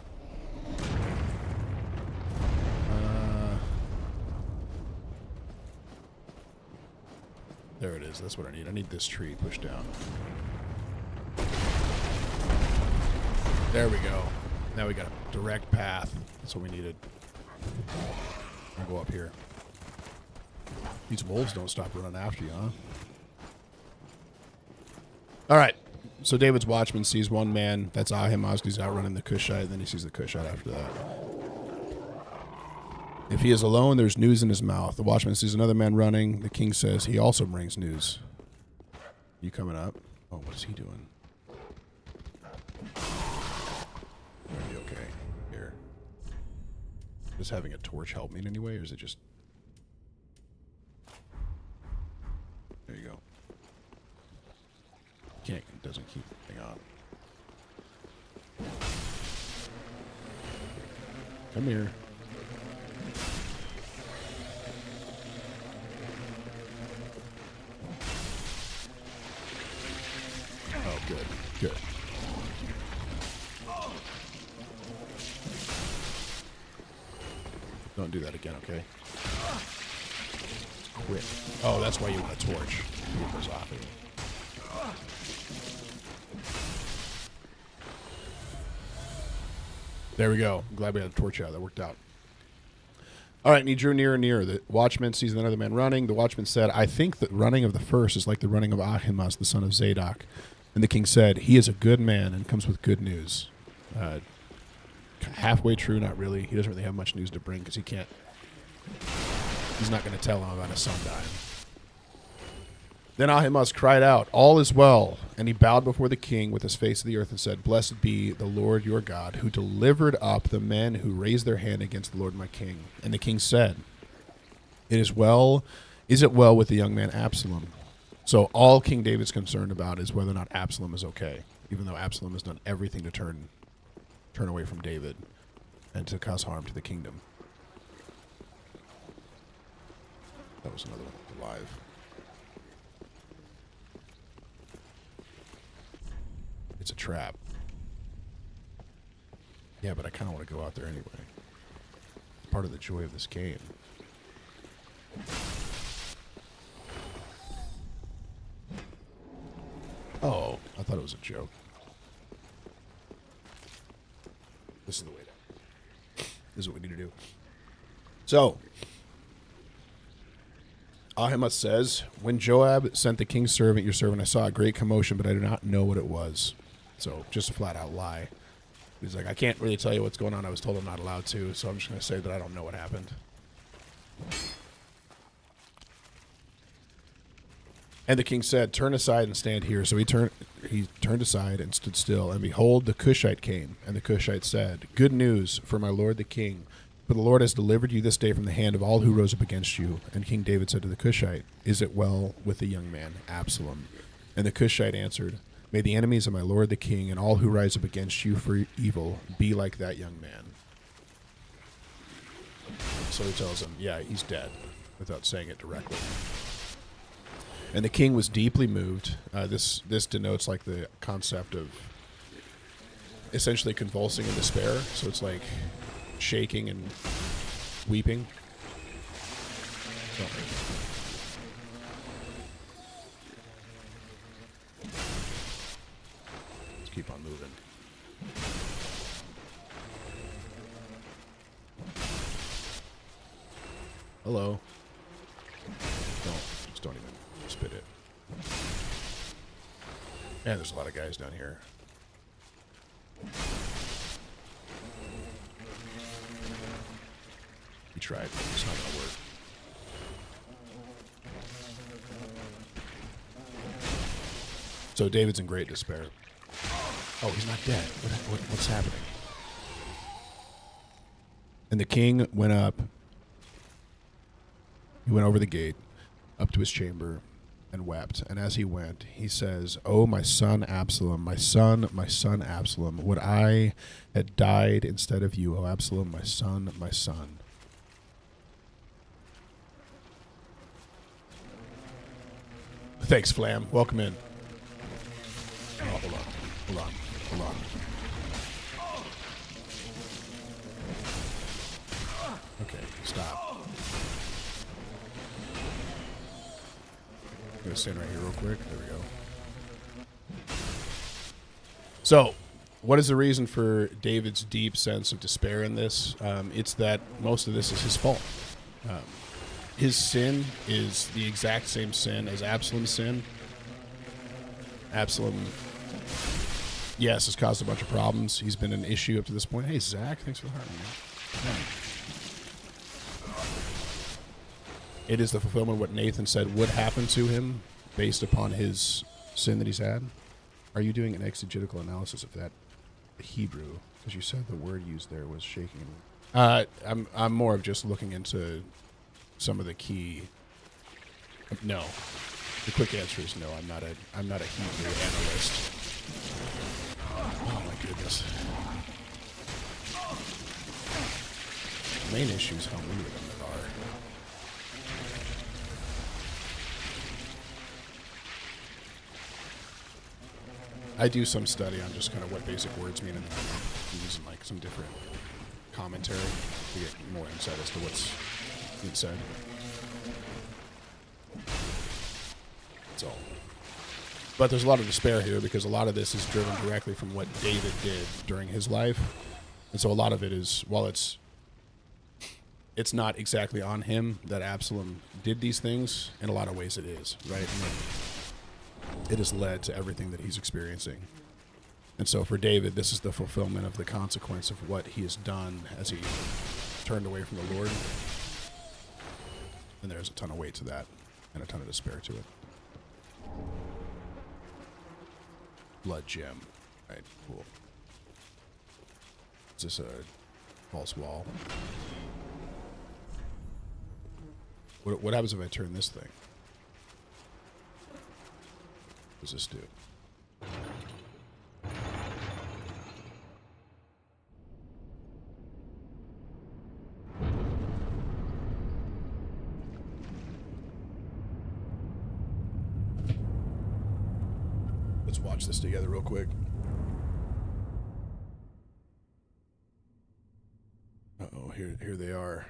There it is. That's what I need. I need this tree pushed down. There we go. Now we got a direct path. That's what we needed. I'll go up here. These wolves don't stop running after you, huh? All right. So David's watchman sees one man. That's Ahimaaz. He's outrunning the Cushite. Then he sees the Cushite after that. If he is alone, there's news in his mouth. The watchman sees another man running. The king says he also brings news. You coming up? Oh, what is he doing? Are you okay? Here. Does having a torch help me in any way, or is it just... There you go. It doesn't keep the thing on. Come here. Oh, good. Good. Don't do that again, okay? Quick. Oh, that's why you want a torch. It goes off of it. There we go. I'm glad we had a torch out. That worked out. All right, and he drew nearer and nearer. The watchman sees another man running. The watchman said, I think the running of the first is like the running of Ahimaaz, the son of Zadok. And the king said, he is a good man and comes with good news. Halfway true, not really. He doesn't really have much news to bring because he's not going to tell him about his son dying. Then Ahimaaz cried out, all is well. And he bowed before the king with his face to the earth and said, blessed be the Lord your God, who delivered up the men who raised their hand against the Lord my king. And the king said, is it well with the young man Absalom? So all King David's concerned about is whether or not Absalom is okay, even though Absalom has done everything to turn away from David and to cause harm to the kingdom. That was another one alive. It's a trap. Yeah, but I kind of want to go out there anyway. It's part of the joy of this game. Oh, I thought it was a joke. This is the way to... This is what we need to do. So, Ahimaaz says, when Joab sent the king's servant, your servant, I saw a great commotion, but I do not know what it was. So, just a flat-out lie. He's like, I can't really tell you what's going on. I was told I'm not allowed to, so I'm just going to say that I don't know what happened. And the king said, turn aside and stand here. So he turned aside and stood still. And behold, the Cushite came. And the Cushite said, good news for my lord the king. For the Lord has delivered you this day from the hand of all who rose up against you. And King David said to the Cushite, is it well with the young man, Absalom? And the Cushite answered, May the enemies of my lord the king and all who rise up against you for evil be like that young man. So he tells him, yeah, he's dead, without saying it directly. And the king was deeply moved. This denotes like the concept of essentially convulsing in despair. So it's like shaking and weeping. So. Let's keep on moving. Hello. Just don't even spit it. Man, there's a lot of guys down here. He tried, but it's not gonna work. So David's in great despair. Oh, he's not dead. What's happening? And the king went up. He went over the gate, up to his chamber, and wept. And as he went, he says, "Oh, my son Absalom, my son Absalom, would I had died instead of you, O Absalom, my son, my son." Thanks, Flam. Welcome in. Oh, hold on. Okay, stop. I'm going to stand right here real quick. There we go. So, what is the reason for David's deep sense of despair in this? It's that most of this is his fault. His sin is the exact same sin as Absalom's sin. Absalom, yes, has caused a bunch of problems. He's been an issue up to this point. Hey, Zach, thanks for the heart, man. It is the fulfillment of what Nathan said would happen to him based upon his sin that he's had. Are you doing an exegetical analysis of that Hebrew? Because you said the word used there was shaking. I'm more of just looking into some of the key. No. The quick answer is no. I'm not a Hebrew analyst. Oh my goodness. The main issue is how many of them there are. I do some study on just kind of what basic words mean, and then I'm using like some different commentary to get more insight as to what's being said. That's all. But there's a lot of despair here because a lot of this is driven directly from what David did during his life. And so a lot of it is, while it's not exactly on him that Absalom did these things, in a lot of ways it is, right? It has led to everything that he's experiencing. And so for David, this is the fulfillment of the consequence of what he has done as he turned away from the Lord. And there's a ton of weight to that and a ton of despair to it. Blood gem. Right, cool. Is this a false wall? What happens if I turn this thing? What does this do? Let's watch this together real quick. Uh-oh, here they are.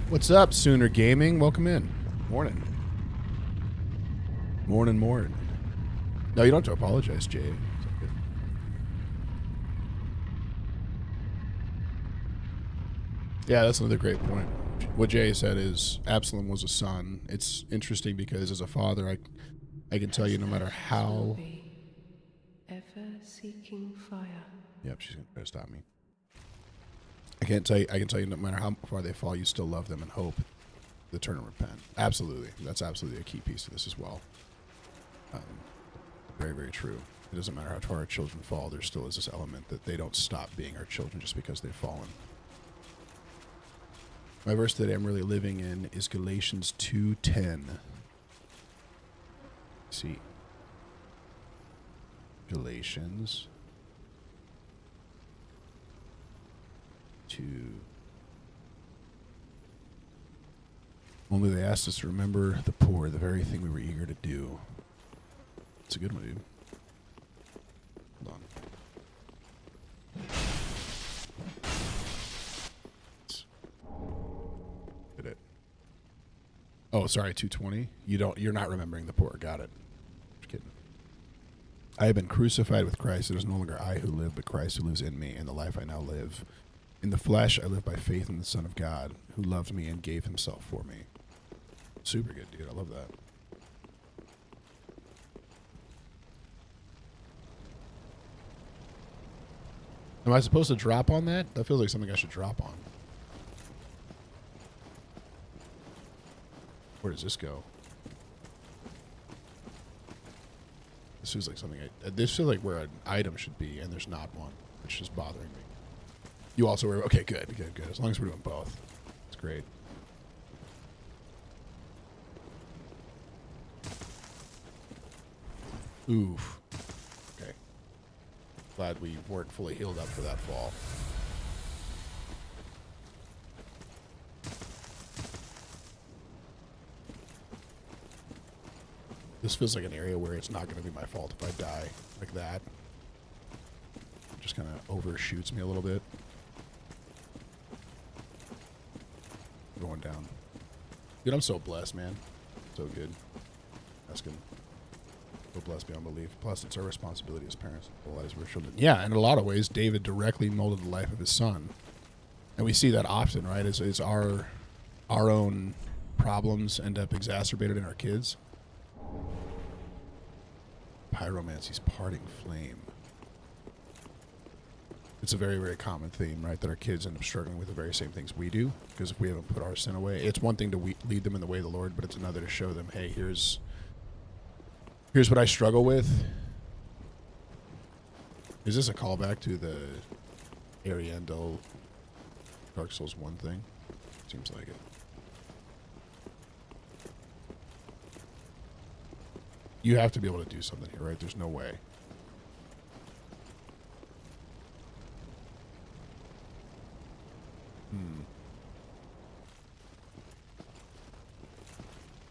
What's up, Sooner Gaming? Welcome in. Morning. Morning. No, you don't have to apologize, Jay. It's okay. Yeah, that's another great point. What Jay said is Absalom was a son. It's interesting because as a father, I can tell you no matter how... Ever seeking fire. Yep, she's going to try to stop me. I can tell you, no matter how far they fall, you still love them and hope they turn and repent. Absolutely. That's absolutely a key piece to this as well. Very, very true. It doesn't matter how far our children fall, there still is this element that they don't stop being our children just because they've fallen. My verse that I'm really living in is Galatians 2:10. See. Galatians 2. Only they asked us to remember the poor, the very thing we were eager to do. It's a good one, dude. Hold on. Did it? Oh, sorry, 2:20. You're not remembering the poor. Got it. Just kidding. I have been crucified with Christ. It is no longer I who live, but Christ who lives in me. And the life I now live in the flesh, I live by faith in the Son of God, who loved me and gave himself for me. Super good, dude. I love that. Am I supposed to drop on that? That feels like something I should drop on. Where does this go? This feels like something this feels like where an item should be, and there's not one, which is bothering me. You also were okay. Good. As long as we're doing both, it's great. Oof. Okay. Glad we weren't fully healed up for that fall. This feels like an area where it's not going to be my fault if I die like that. It just kind of overshoots me a little bit. Going down. Dude, I'm so blessed, man. So good. Asking. So blessed beyond belief. Plus, it's our responsibility as parents to the lives of our children. Yeah, in a lot of ways, David directly molded the life of his son. And we see that often, right? As our own problems end up exacerbated in our kids. Pyromancy's parting flame. It's a very, very common theme, right? That our kids end up struggling with the very same things we do. Because if we haven't put our sin away, it's one thing to lead them in the way of the Lord, but it's another to show them, hey, here's what I struggle with. Is this a callback to the Ariandel Dark Souls 1 thing? Seems like it. You have to be able to do something here, right? There's no way.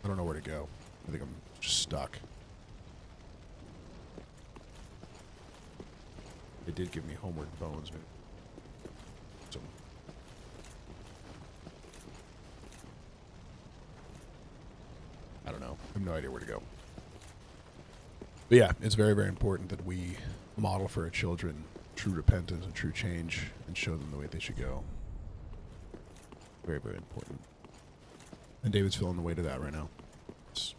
I don't know where to go. I think I'm just stuck. They did give me homeward bones, man. So. I don't know. I have no idea where to go. But yeah, it's very, very important that we model for our children true repentance and true change and show them the way they should go. Very, very important. And David's feeling the weight of that right now. It's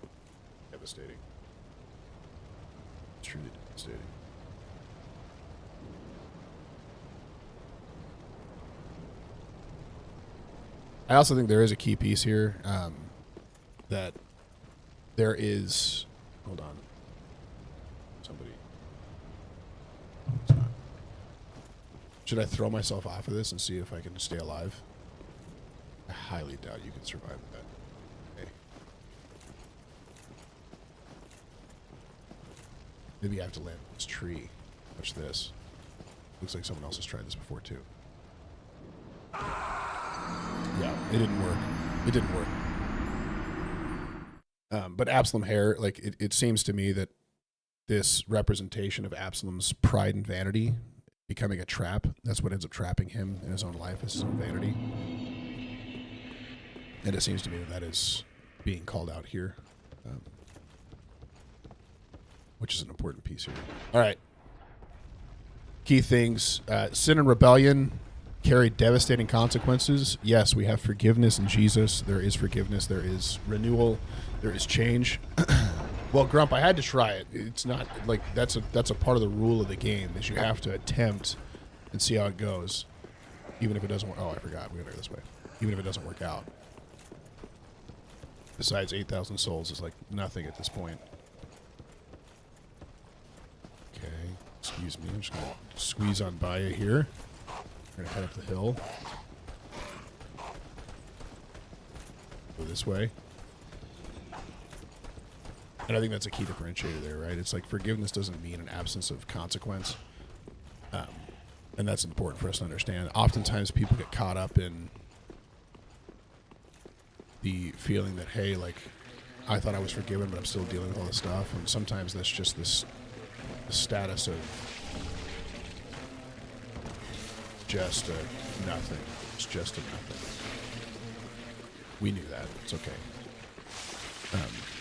devastating. It's truly devastating. I also think there is a key piece here that there is... Hold on. Somebody... Oh, it's not. Should I throw myself off of this and see if I can stay alive? I highly doubt you can survive that. Okay. Maybe I have to land on this tree. Watch this. Looks like someone else has tried this before too. Yeah, it didn't work. It didn't work. But Absalom Hair, like it seems to me that this representation of Absalom's pride and vanity becoming a trap, that's what ends up trapping him in his own life, is his own vanity. And it seems to me that is being called out here, which is an important piece here. All right. Key things. Sin and rebellion carry devastating consequences. Yes, we have forgiveness in Jesus. There is forgiveness. There is renewal. There is change. Well, Grump, I had to try it. It's not like that's a part of the rule of the game is you have to attempt and see how it goes. Even if it doesn't work. Oh, I forgot. We gotta go this way. Even if it doesn't work out. Besides 8,000 souls is like nothing at this point. Okay. Excuse me. I'm just gonna squeeze on by you here. We're gonna head up the hill. Go this way. And I think that's a key differentiator there, right? It's like forgiveness doesn't mean an absence of consequence. And that's important for us to understand. Oftentimes people get caught up in the feeling that, hey, like, I thought I was forgiven, but I'm still dealing with all this stuff. And sometimes that's just the status of just a nothing. It's just a nothing. We knew that. It's okay.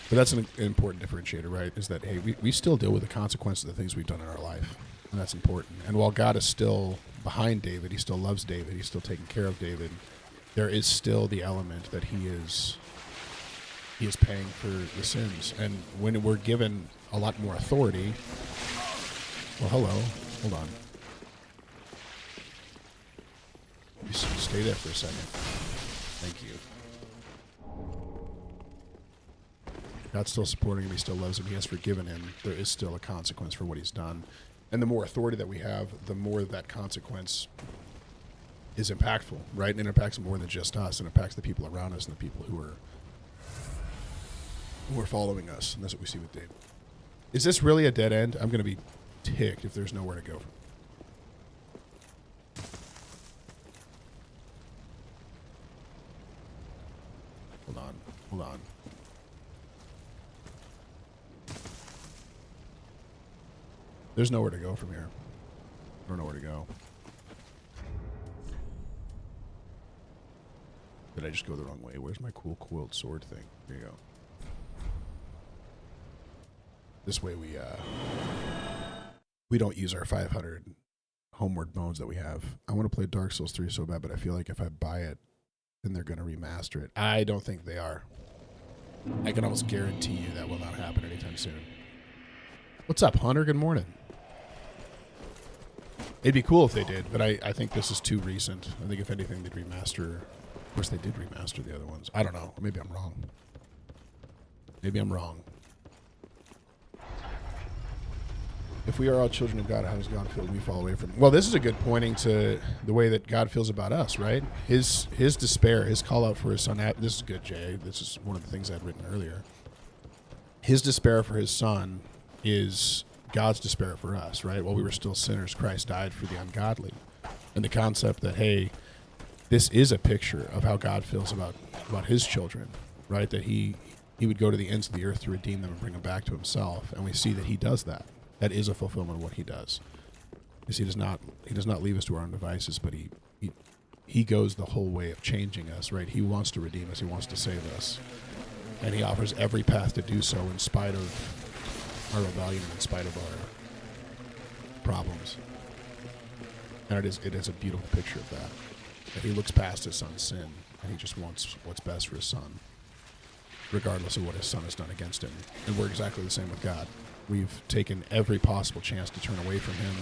But that's an important differentiator, right? Is that, hey, we still deal with the consequences of the things we've done in our life. And that's important. And while God is still behind David, he still loves David, he's still taking care of David, there is still the element that he is paying for the sins. And when we're given a lot more authority, well, hello, hold on. Just stay there for a second. Thank you. God's still supporting him. He still loves him. He has forgiven him. There is still a consequence for what he's done. And the more authority that we have, the more that consequence is impactful, right? And it impacts more than just us. It impacts the people around us and the people who are following us. And that's what we see with David. Is this really a dead end? I'm going to be ticked if there's nowhere to go. Hold on. There's nowhere to go from here. I don't know where to go. Did I just go the wrong way? Where's my cool coiled sword thing? Here you go. This way we don't use our 500 homeward bones that we have. I want to play Dark Souls 3 so bad, but I feel like if I buy it, then they're going to remaster it. I don't think they are. I can almost guarantee you that will not happen anytime soon. What's up, Hunter? Good morning. It'd be cool if they did, but I think this is too recent. I think if anything, they'd remaster. Of course, they did remaster the other ones. I don't know. Maybe I'm wrong. If we are all children of God, how does God feel when we fall away from him? Well, this is a good pointing to the way that God feels about us, right? His despair, his call out for his son. This is good, Jay. This is one of the things I'd written earlier. His despair for his son is God's despair for us, right? While we were still sinners, Christ died for the ungodly. And the concept that, hey, this is a picture of how God feels about his children, right? That he would go to the ends of the earth to redeem them and bring them back to himself. And we see that he does that. That is a fulfillment of what he does. Because he does not leave us to our own devices, but he goes the whole way of changing us, right? He wants to redeem us. He wants to save us. And he offers every path to do so in spite of our rebellion, in spite of our problems. And it is a beautiful picture of that. That he looks past his son's sin, and he just wants what's best for his son, regardless of what his son has done against him. And we're exactly the same with God. We've taken every possible chance to turn away from him,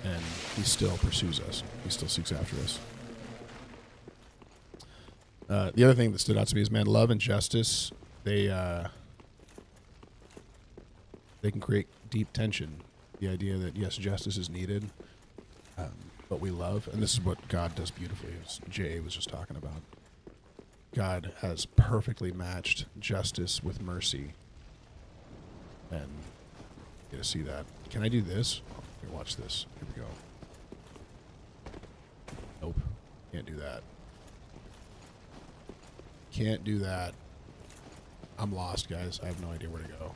and he still pursues us. He still seeks after us. The other thing that stood out to me is, man, love and justice, they can create deep tension. The idea that, yes, justice is needed, but we love, and this is what God does beautifully, as J.A. was just talking about. God has perfectly matched justice with mercy. And you get to see that. Can I do this? Here, watch this. Here we go. Nope. Can't do that. Can't do that. I'm lost, guys. I have no idea where to go.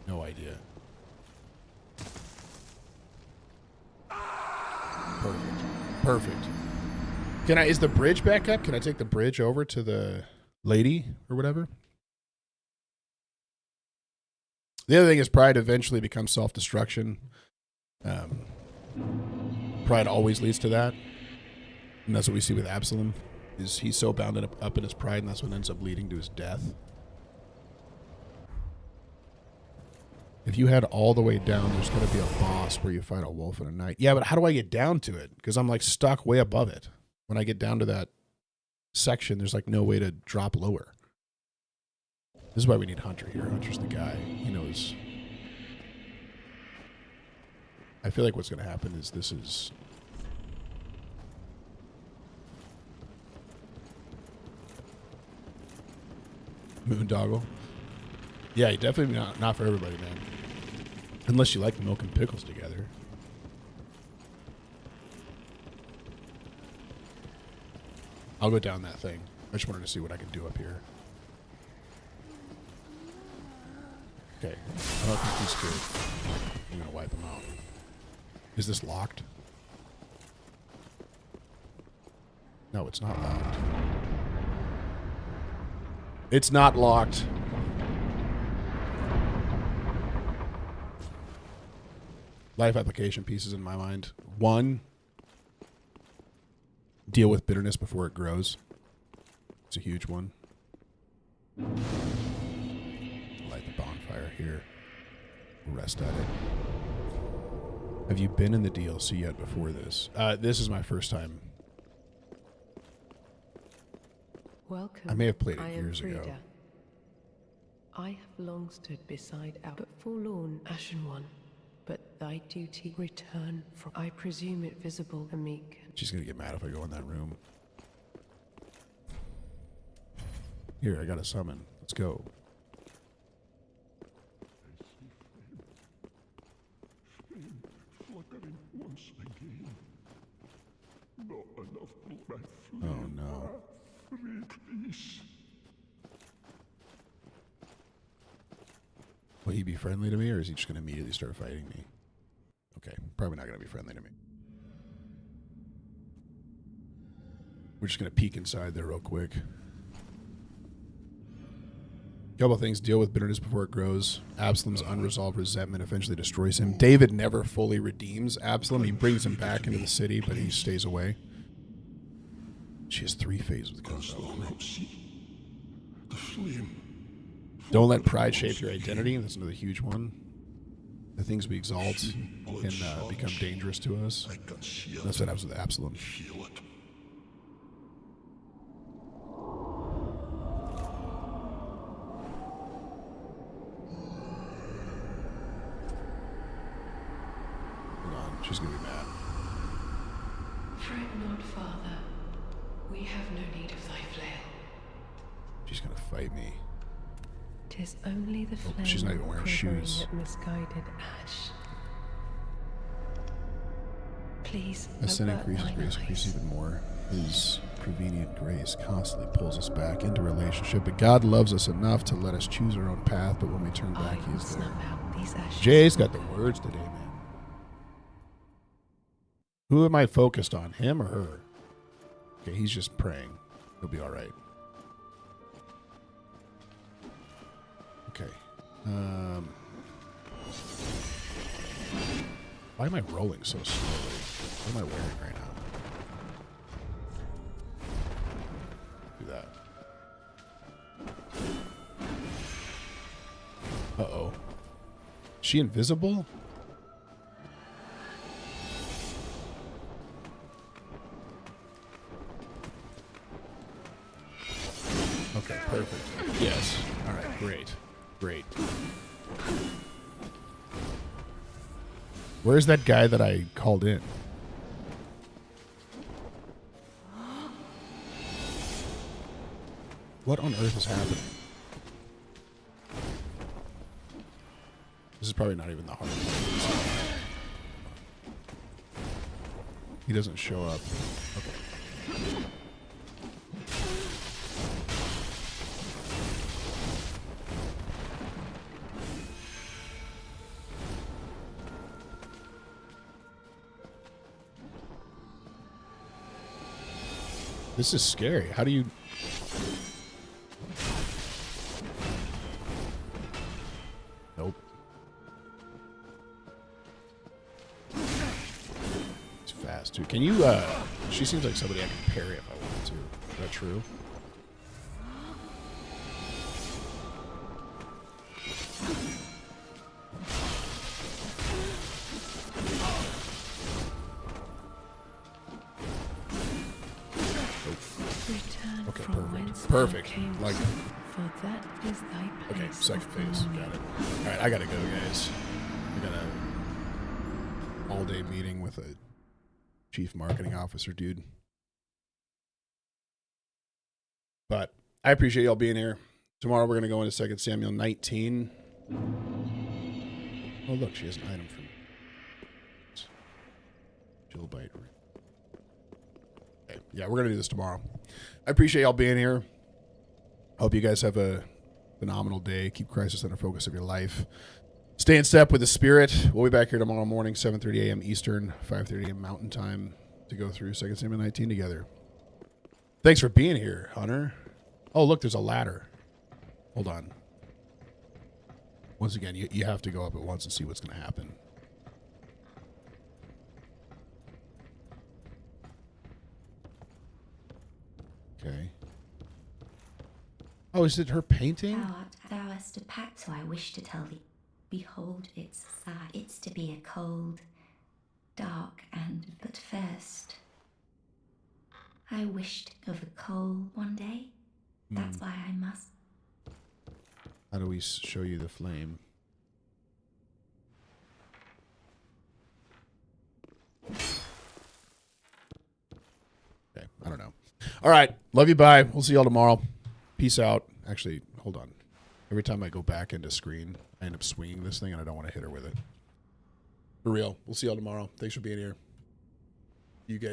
No idea. Perfect. Is the bridge back up? Can I take the bridge over to the lady or whatever? The other thing is pride eventually becomes self-destruction. Pride always leads to that. And that's what we see with Absalom. Is he's so bound up in his pride, and that's what ends up leading to his death. If you head all the way down, there's going to be a boss where you fight a wolf and a knight. Yeah, but how do I get down to it? Because I'm like stuck way above it. When I get down to that section, there's like no way to drop lower. This is why we need Hunter here. Hunter's the guy. He knows. I feel like what's going to happen is this is... Moondoggle. Yeah, definitely not for everybody, man. Unless you like milk and pickles together. I'll go down that thing. I just wanted to see what I can do up here. Okay. I don't think he's good. I'm going to wipe him out. Is this locked? No, it's not locked. It's not locked. Life application pieces in my mind. 1, deal with bitterness before it grows. It's a huge one. Light the bonfire here. Rest at it. Have you been in the DLC yet before this? This is my first time. Welcome. I may have played it years ago. I have long stood beside our but forlorn Ashen One. But thy duty return from I presume it visible, Amik. She's gonna get mad if I go in that room. Here, I got a summon. Let's go. Flickering once again. Not enough breath. Oh no. Free, please. Will he be friendly to me, or is he just going to immediately start fighting me? Okay, probably not going to be friendly to me. We're just going to peek inside there real quick. Couple things. Deal with bitterness before it grows. Absalom's unresolved resentment eventually destroys him. David never fully redeems Absalom. He brings him back into the city, but he stays away. She has 3 phases with Kozo. The flame. Don't let pride shape your identity. That's another huge one. The things we exalt can become dangerous to us. That's what happens with Absalom. Feel it. Hold on, she's gonna be mad. Fret not, Father. We have no need of thy flail. She's gonna fight me. 'Tis only the flame she's not even wearing quivering shoes. at misguided ash. Please, As sin avert increases, thine grace eyes. increases even more. His prevenient grace constantly pulls us back into relationship. But God loves us enough to let us choose our own path, but when we turn I back, He will is there. snuff out these ashes. Jay's got the words today, man. Who am I focused on, him or her? Okay, he's just praying. He'll be all right. Okay. Why am I rolling so slowly? What am I wearing right now? Do that. Uh-oh. Is she invisible? Okay, perfect. Yes. All right, great. Great. Where's that guy that I called in? What on earth is happening? This is probably not even the hard part. He doesn't show up. Okay. This is scary. How do you... Nope. It's fast, too. Can you, She seems like somebody I can parry if I wanted to. Is that true? perfect. came Like, for that is thy place. okay, second of phase. belonging. Got it. All right, I gotta go, guys. I got a all-day meeting with a chief marketing officer, dude. But I appreciate y'all being here. Tomorrow we're gonna go into 2 Samuel 19. Oh, look, she has an item for me. Jill Bite. Okay. Yeah, we're gonna do this tomorrow. I appreciate y'all being here. Hope you guys have a phenomenal day. Keep Christ the center focus of your life. Stay in step with the Spirit. We'll be back here tomorrow morning, 7:30 a.m. Eastern, 5:30 a.m. Mountain Time, to go through 2 Samuel 19 together. Thanks for being here, Hunter. Oh, look, there's a ladder. Hold on. Once again, you have to go up at once and see what's going to happen. Okay. Oh, is it her painting? Thou hast a pact, so I wish to tell thee. Behold its side. It's to be a cold, dark, but first, I wished of a coal one day. That's why I must. How do we show you the flame? Okay, I don't know. All right, love you, bye. We'll see y'all tomorrow. Peace out. Actually, hold on. Every time I go back into screen, I end up swinging this thing, and I don't want to hit her with it. For real. We'll see y'all tomorrow. Thanks for being here. You guys.